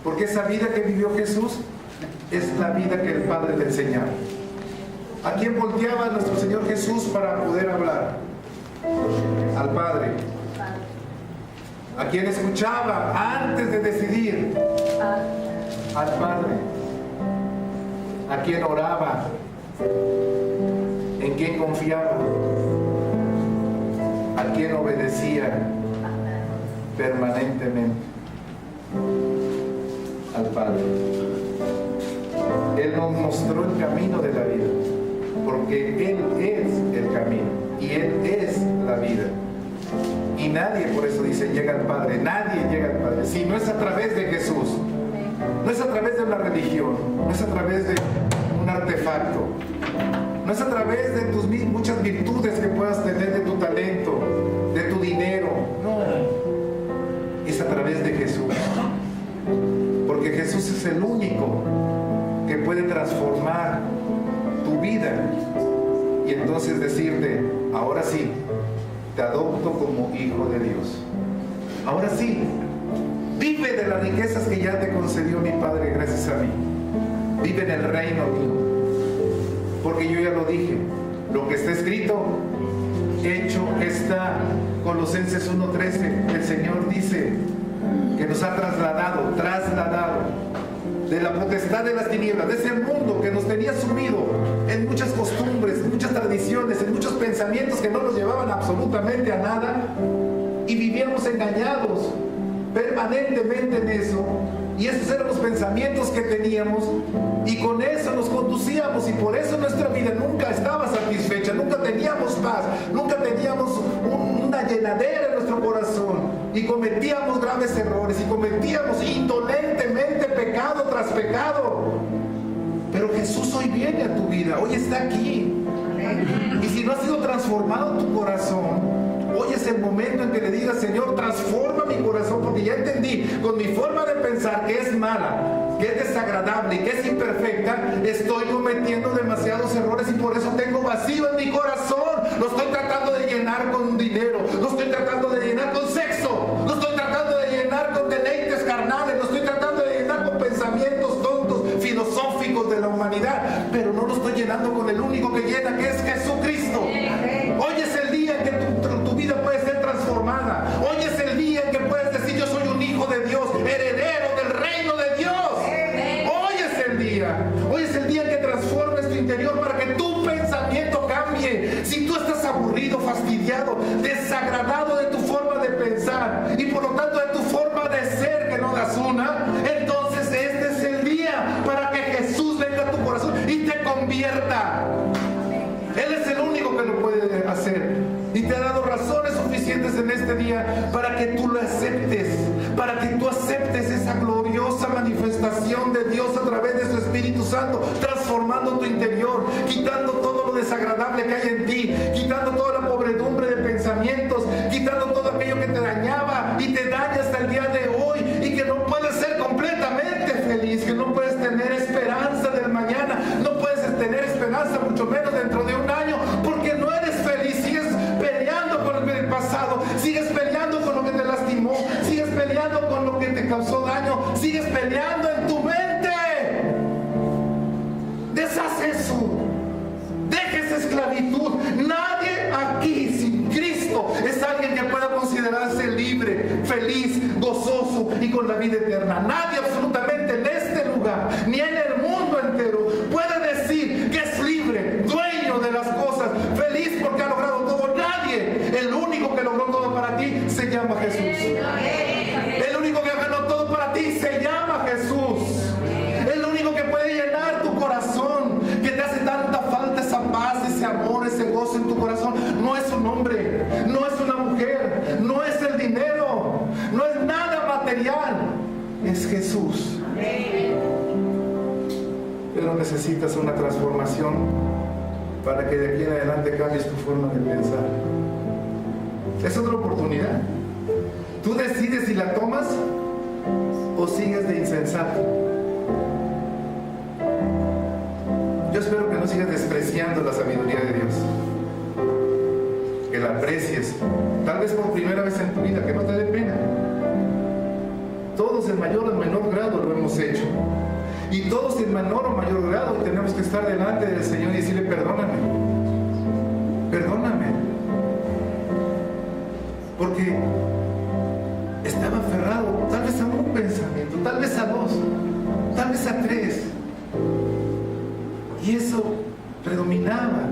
Porque esa vida que vivió Jesús es la vida que el Padre le enseñaba. ¿A quién volteaba nuestro Señor Jesús para poder hablar? Al Padre. ¿A quién escuchaba antes de decidir? Al Padre. ¿A quién oraba? ¿En quién confiaba? ¿A quién obedecía permanentemente? Al Padre. Él nos mostró el camino de la vida, porque Él es el camino y Él es la vida. Y nadie, por eso dice, llega al Padre. Nadie llega al Padre si no es a través de Jesús. No es a través de una religión, no es a través de un artefacto, no es a través de tus muchas virtudes que puedas tener, de tu talento, de tu dinero. No, es a través de Jesús, porque Jesús es el único que puede transformar tu vida y entonces decirte: ahora sí, te adopto como hijo de Dios. Ahora sí, vive de las riquezas que ya te concedió mi Padre gracias a mí. vive en el reino mío. Porque yo ya lo dije, lo que está escrito, hecho está. Colosenses 1:13, el Señor dice que nos ha trasladado de la potestad de las tinieblas, de ese mundo que nos tenía sumido en muchas costumbres, en muchas tradiciones, en muchos pensamientos que no nos llevaban absolutamente a nada, y vivíamos engañados permanentemente en eso, y esos eran los pensamientos que teníamos, y con eso nos conducíamos, y por eso nuestra vida nunca estaba satisfecha, nunca teníamos paz, nunca teníamos una llenadera en nuestro corazón, y cometíamos graves errores, y cometíamos indolentemente pecado tras pecado. Pero Jesús hoy viene a tu vida, hoy está aquí, y si no ha sido transformado tu corazón, hoy es el momento en que le digas: Señor, transforma mi corazón, porque ya entendí con mi forma de pensar que es mala, que es desagradable y que es imperfecta. Estoy cometiendo demasiados errores y por eso tengo vacío en mi corazón. Lo estoy tratando de llenar con dinero, lo estoy tratando de llenar con sexo, lo estoy tratando de llenar con deleites carnales, lo estoy tratando de llenar con pensamientos tontos, filosóficos de la humanidad, pero no lo estoy llenando con el único que llena, que es Jesucristo. Hoy es el día en que tu vida puede ser transformada. Hoy es el día en que puedes decir: yo soy un hijo de Dios, heredero del reino de Dios. Hoy es el día. Hoy es el día en que transformes tu interior para que tu pensamiento cambie. Si tú estás aburrido, fastidiado, desagradado de tu forma de pensar y por lo tanto de tu forma de ser, que no das una, entonces este es el día para que Jesús venga a tu corazón y te convierta. Él es el único que lo puede hacer, y te ha dado razones suficientes en este día para que tú lo aceptes, para que tú aceptes esa gloriosa manifestación de Dios a través de su Espíritu Santo, transformando tu interior, quitando todo lo desagradable que hay en ti, quitando toda la pobredumbre de pensamientos, quitando todo aquello que te dañaba y te daña hasta el día de hoy, y que no puedes ser completamente feliz, que no puedes tener esperanza del mañana, no puedes tener esperanza mucho menos dentro de un año, porque no eres feliz. Sigues peleando con el pasado, sigues peleando con lo que te lastimó, sigues peleando con lo que te causó daño, sigues peleando en tu mente. Deshaz eso, deja esa esclavitud. Nadie aquí sin Cristo es alguien que pueda considerarse libre, feliz, gozoso y con la vida eterna. Nadie absolutamente en este lugar, ni en el mundo entero, puede decir que es libre, dueño de las cosas, feliz porque ha logrado todo. Nadie. El único que logró todo para ti se llama Jesús. El único que ganó todo para ti se llama Jesús. El único que puede llenar tu corazón, que te hace tanta falta esa paz, ese amor, ese gozo en tu corazón. No es un hombre, no es una mujer, no es el dinero, no es nada material, es Jesús. Pero necesitas una transformación para que de aquí en adelante cambies tu forma de pensar. Es otra oportunidad. Tú decides si la tomas o sigues de insensato. Yo espero que no sigas despreciando la sabiduría de Dios, que la aprecies, tal vez por primera vez en tu vida, que no te dé pena. Todos en mayor o menor grado lo hemos hecho, y todos en menor o mayor grado tenemos que estar delante del Señor y decirle: perdóname, perdóname, porque estaba aferrado tal vez a un pensamiento, tal vez a dos, tal vez a tres, y eso predominaba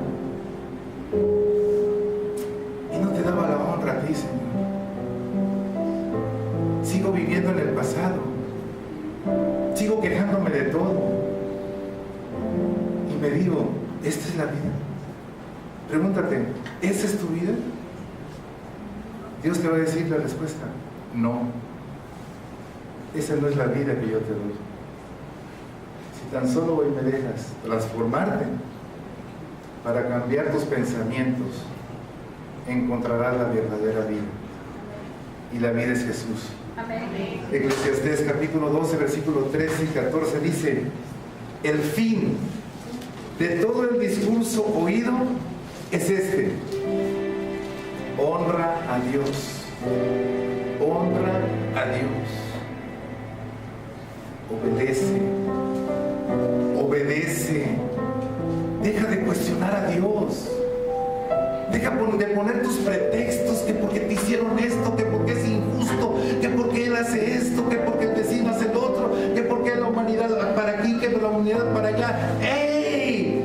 y no te daba la honra a ti, Señor. Sigo viviendo en el pasado, sigo quejándome de todo, y me digo: ¿esta es la vida? Pregúntate: ¿esa es tu vida? Dios te va a decir la respuesta: no, esa no es la vida que yo te doy. Si tan solo hoy me dejas transformarte para cambiar tus pensamientos, encontrarás la verdadera vida, y la vida es Jesús. Amén. Eclesiastés capítulo 12 versículos 13 y 14 dice: el fin de todo el discurso oído es este: honra a Dios, honra a Dios, obedece, obedece. Deja de cuestionar a Dios. Deja de poner tus pretextos, que porque te hicieron esto, que porque es injusto, que porque él hace esto, que porque el vecino hace el otro, que porque la humanidad para aquí, que la humanidad para allá. ¡Ey!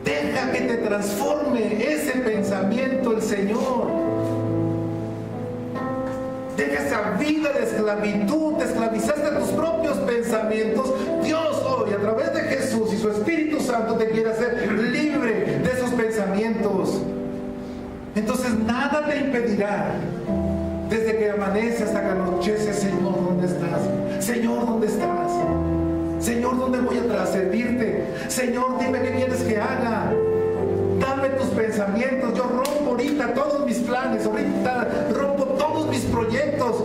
Deja que te transforme ese pensamiento el Señor. Deja esa vida de esclavitud. Te esclavizaste a tus propios pensamientos. Dios hoy, a través de Jesús y su Espíritu Santo, te quiere hacer libre de esos pensamientos. Entonces nada te impedirá, desde que amanece hasta que anochece: Señor, ¿dónde estás? Señor, ¿dónde estás? Señor, ¿dónde voy a servirte? Señor, dime qué quieres que haga. Dame tus pensamientos. Yo rompo ahorita todos mis planes, ahorita rompo todos mis proyectos.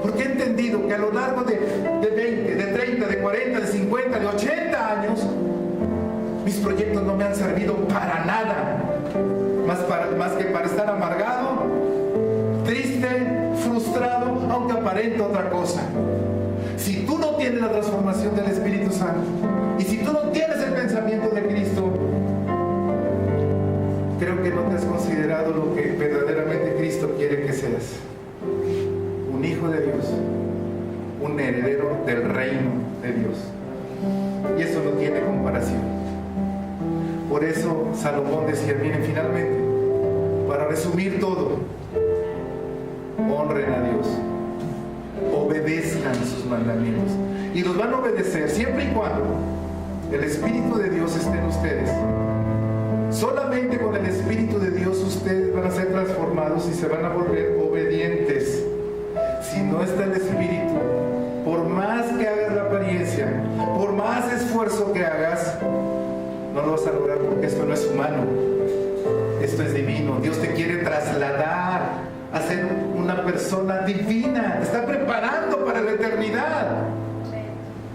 Porque he entendido que a lo largo de 20, de 30, de 40, de 50, de 80 años, mis proyectos no me han servido para nada. Más que para estar amargado, triste, frustrado, aunque aparente otra cosa. Si tú no tienes la transformación del Espíritu Santo, y si tú no tienes el pensamiento de Cristo, creo que no te has considerado lo que verdaderamente Cristo quiere que seas: un hijo de Dios, un heredero del reino de Dios. Y eso no tiene comparación. Por eso Salomón decía: miren, finalmente, para resumir todo, honren a Dios, obedezcan sus mandamientos, y los van a obedecer siempre y cuando el Espíritu de Dios esté en ustedes. Solamente con el Espíritu de Dios ustedes van a ser transformados y se van a volver obedientes. Si no está el Espíritu, por más que hagas la apariencia, por más esfuerzo que hagas, no lo vas a lograr, porque esto no es humano, esto es divino. Dios te quiere trasladar a ser una persona divina. Te está preparando para la eternidad.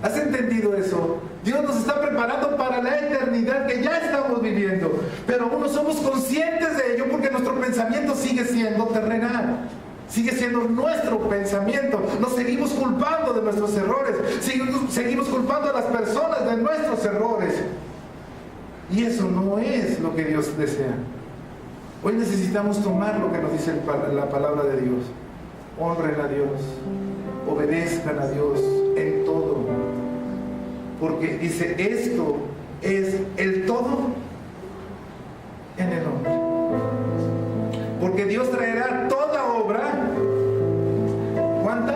¿Has entendido eso? Dios nos está preparando para la eternidad que ya estamos viviendo, pero aún no somos conscientes de ello, porque nuestro pensamiento sigue siendo terrenal. Sigue siendo nuestro pensamiento. Nos seguimos culpando de nuestros errores. Seguimos culpando a las personas de nuestros errores. Y eso no es lo que Dios desea. Hoy necesitamos tomar lo que nos dice la palabra de Dios. Honren a Dios, obedezcan a Dios en todo. Porque dice: esto es el todo en el hombre. Porque Dios traerá toda obra. ¿Cuánta?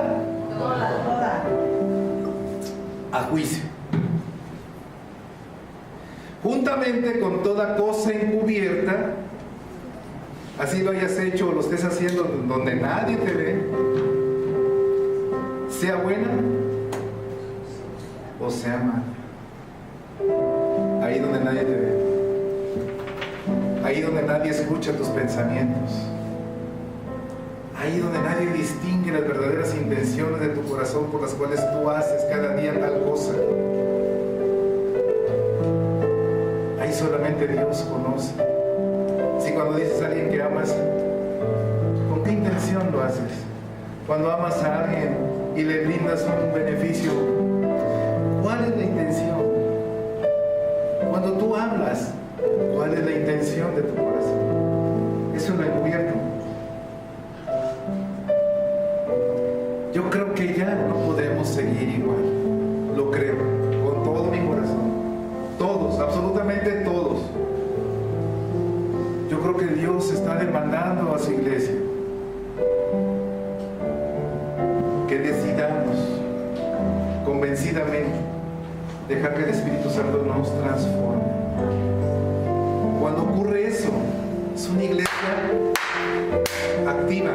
Toda. A juicio, juntamente con toda cosa encubierta, así lo hayas hecho o lo estés haciendo donde nadie te ve, sea buena o sea mala. Ahí donde nadie te ve, ahí donde nadie escucha tus pensamientos, ahí donde nadie distingue las verdaderas intenciones de tu corazón por las cuales tú haces cada día tal cosa. Ahí solamente Dios conoce. Si cuando dices a alguien que amas, ¿con qué intención lo haces? Cuando amas a alguien y le brindas un beneficio, ¿cuál es la intención? Cuando tú hablas, ¿cuál es la intención de tu corazón? Eso es lo encubierto. Yo creo que ya no podemos seguir igual. Lo creo, con todo mi corazón. Todos, absolutamente todos. Yo creo que Dios está demandando a su iglesia que decidamos convencidamente dejar que el Espíritu Santo nos transforme. Cuando ocurre eso, es una iglesia activa,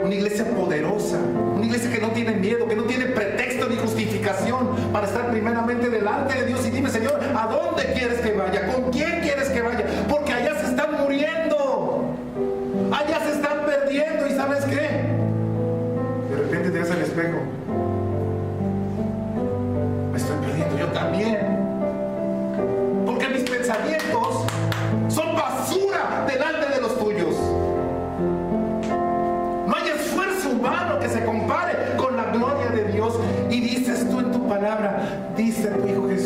una iglesia poderosa, una iglesia que no tiene miedo, que no tiene pretexto ni justificación para estar primeramente delante de Dios y dime: Señor, ¿a dónde quieres que vaya? ¿Con quién quieres que vaya? Porque allá se están muriendo, allá se están perdiendo. ¿Y sabes qué? De repente te ves al espejo: me estoy perdiendo yo también, porque mis pensamientos son basura delante de los tuyos. No hay esfuerzo humano que se compare con la gloria de Dios. Y dices tú en tu palabra, dice tu Hijo Jesús,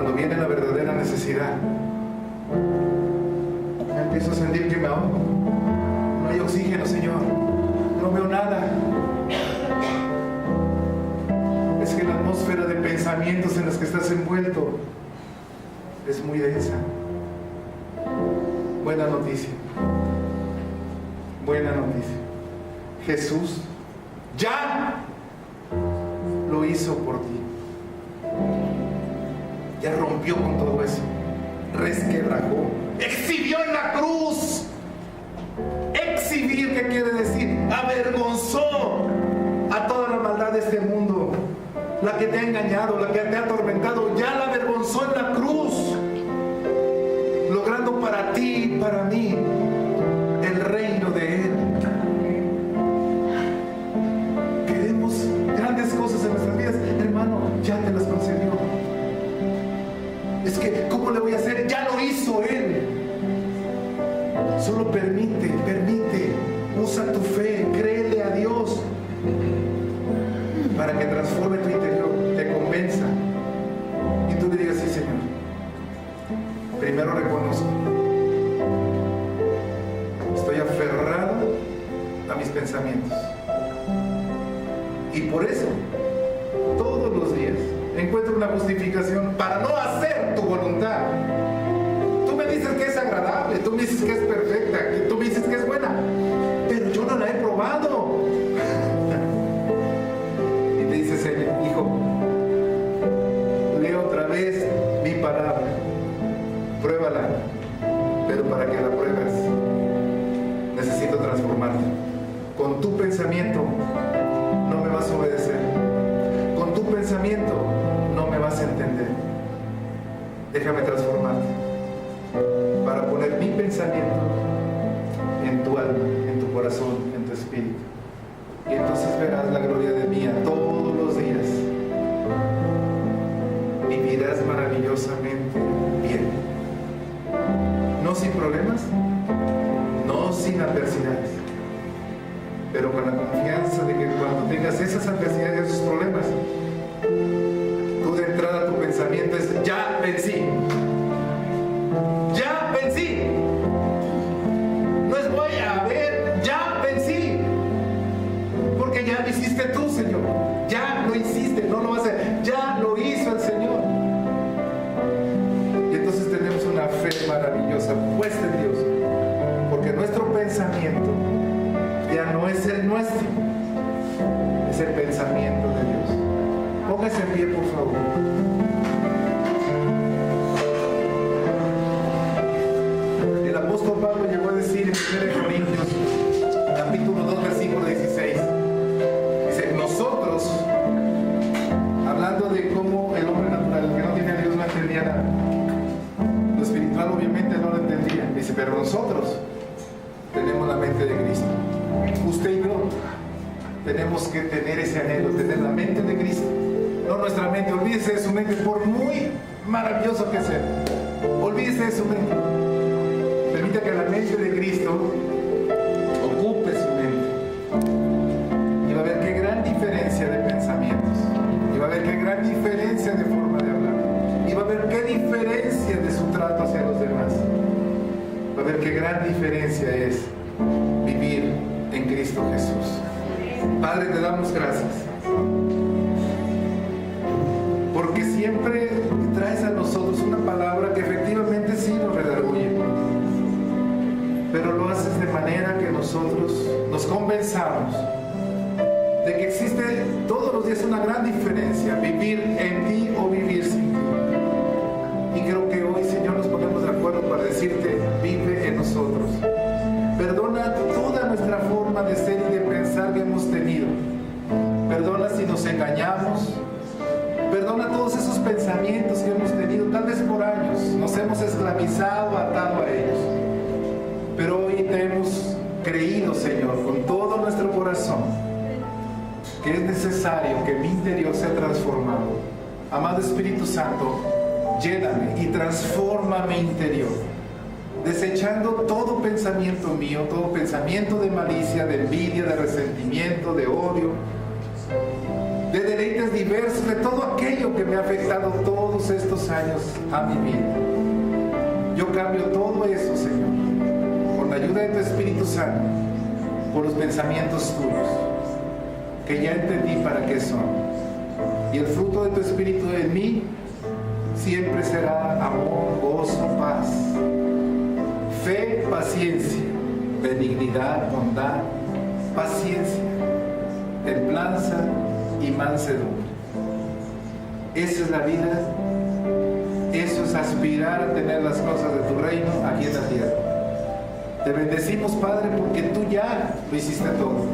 cuando viene la verdadera necesidad, empiezo a sentir que me ahogo. No hay oxígeno, Señor. No veo nada. Es que la atmósfera de pensamientos en los que estás envuelto es muy densa. Buena noticia. Buena noticia. Jesús ya lo hizo por ti. Ya rompió con todo eso. Resquebrajó. Exhibió en la cruz. Exhibir, ¿qué quiere decir? Avergonzó a toda la maldad de este mundo. La que te ha engañado, la que te ha atormentado, ya la avergonzó en la cruz, logrando para ti y para mí el reino de Él. Queremos grandes cosas en nuestras vidas, hermano, ya te las concedió. Es que, ¿cómo le voy a hacer? Ya lo hizo Él. Solo permite, usa tu fe, créele a Dios para que transforme tu interior, te convenza y tú le digas: sí, Señor. Primero reconozco, estoy aferrado a mis pensamientos, y por eso todos los días encuentro una justificación para no hacer tu voluntad. Tú me dices que es agradable, tú me dices que es perfecta, tú me dices que es buena, pero yo no la he probado. Y te dice: Señor, hijo, lee otra vez mi palabra, pruébala, pero para que la pruebes necesito transformarte. Con tu pensamiento no me vas a obedecer, con tu pensamiento no me vas a entender. Déjame transformarte para poner mi pensamiento en tu alma, en tu corazón, en tu espíritu, y entonces verás la gloria de mí todos los días. Vivirás maravillosamente bien, no sin problemas, no sin adversidades, pero con la confianza de que cuando tengas esas adversidades, esos problemas, tú de entrada tu pensamiento es: ya vencí. Ya vencí. No es voy a ver, ya vencí. Porque ya lo hiciste tú, Señor. Ya lo hiciste, no lo vas a hacer. Ya lo hizo el Señor. Y entonces tenemos una fe maravillosa puesta en Dios. Porque nuestro pensamiento ya no es el nuestro, es el pensamiento de Dios. Póngase en pie, por favor. El apóstol Pablo llegó a decir en 1 Corintios capítulo 2 versículo 16, dice: nosotros, hablando de cómo el hombre natural, el que no tiene a Dios, no entendía nada, lo espiritual obviamente no lo entendía, dice, pero nosotros tenemos la mente de Cristo. Usted y yo tenemos que tener ese anhelo, tener la mente de Cristo, no nuestra mente. Olvídese de su mente, por muy maravilloso que sea, olvídese de su mente. Permita que la mente de Cristo ocupe su mente, y va a ver qué gran diferencia de pensamientos, y va a ver qué gran diferencia de forma de hablar, y va a ver qué diferencia de su trato hacia los demás. Va a ver qué gran diferencia es vivir en Cristo Jesús. Padre, te damos gracias porque siempre traes a nosotros una palabra que efectivamente sí nos redarguye, pero lo haces de manera que nosotros nos convenzamos de que existe todos los días una gran diferencia, vivir en ti o vivir sin ti. Y creo que hoy, Señor, nos ponemos de acuerdo para decirte: vive en nosotros. Perdona toda nuestra forma de ser y de pensar que hemos tenido. Perdona si nos engañamos. Perdona todos esos pensamientos que hemos tenido, tal vez por años. Nos hemos esclavizado, atado a ellos. Pero hoy te hemos creído, Señor, con todo nuestro corazón, que es necesario que mi interior sea transformado. Amado Espíritu Santo, lléname y transforma mi interior, desechando todo pensamiento mío, todo pensamiento de malicia, de envidia, de resentimiento, de odio, de deleites diversos, de todo aquello que me ha afectado todos estos años a mi vida. Yo cambio todo eso, Señor, con la ayuda de tu Espíritu Santo, por los pensamientos tuyos, que ya entendí para qué son. Y el fruto de tu Espíritu en mí siempre será amor, gozo, paz, fe, paciencia, benignidad, bondad, paciencia, templanza y mansedumbre. Esa es la vida. Eso es aspirar a tener las cosas de tu reino aquí en la tierra. Te bendecimos, Padre, porque tú ya lo hiciste todo.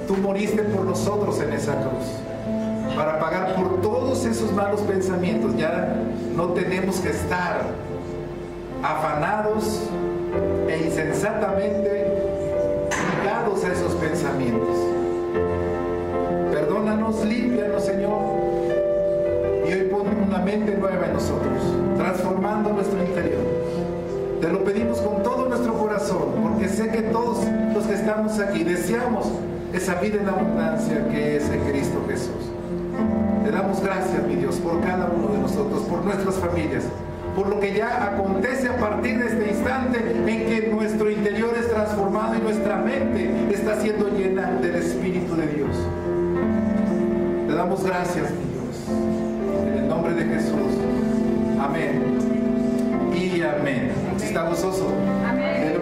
Tú moriste por nosotros en esa cruz, para pagar por todos esos malos pensamientos. Ya no tenemos que estar afanados e insensatamente ligados a esos pensamientos. Perdónanos, límpianos, Señor, y hoy pon una mente nueva en nosotros, transformando nuestro interior. Te lo pedimos con todo nuestro corazón, porque sé que todos los que estamos aquí deseamos esa vida en abundancia que es en Cristo Jesús. Te damos gracias, mi Dios, por cada uno de nosotros, por nuestras familias, por lo que ya acontece a partir de este instante en que nuestro interior es transformado y nuestra mente está siendo llena del Espíritu de Dios. Te damos gracias, mi Dios, en el nombre de Jesús. Amén y amén. ¿Está gozoso? Amén.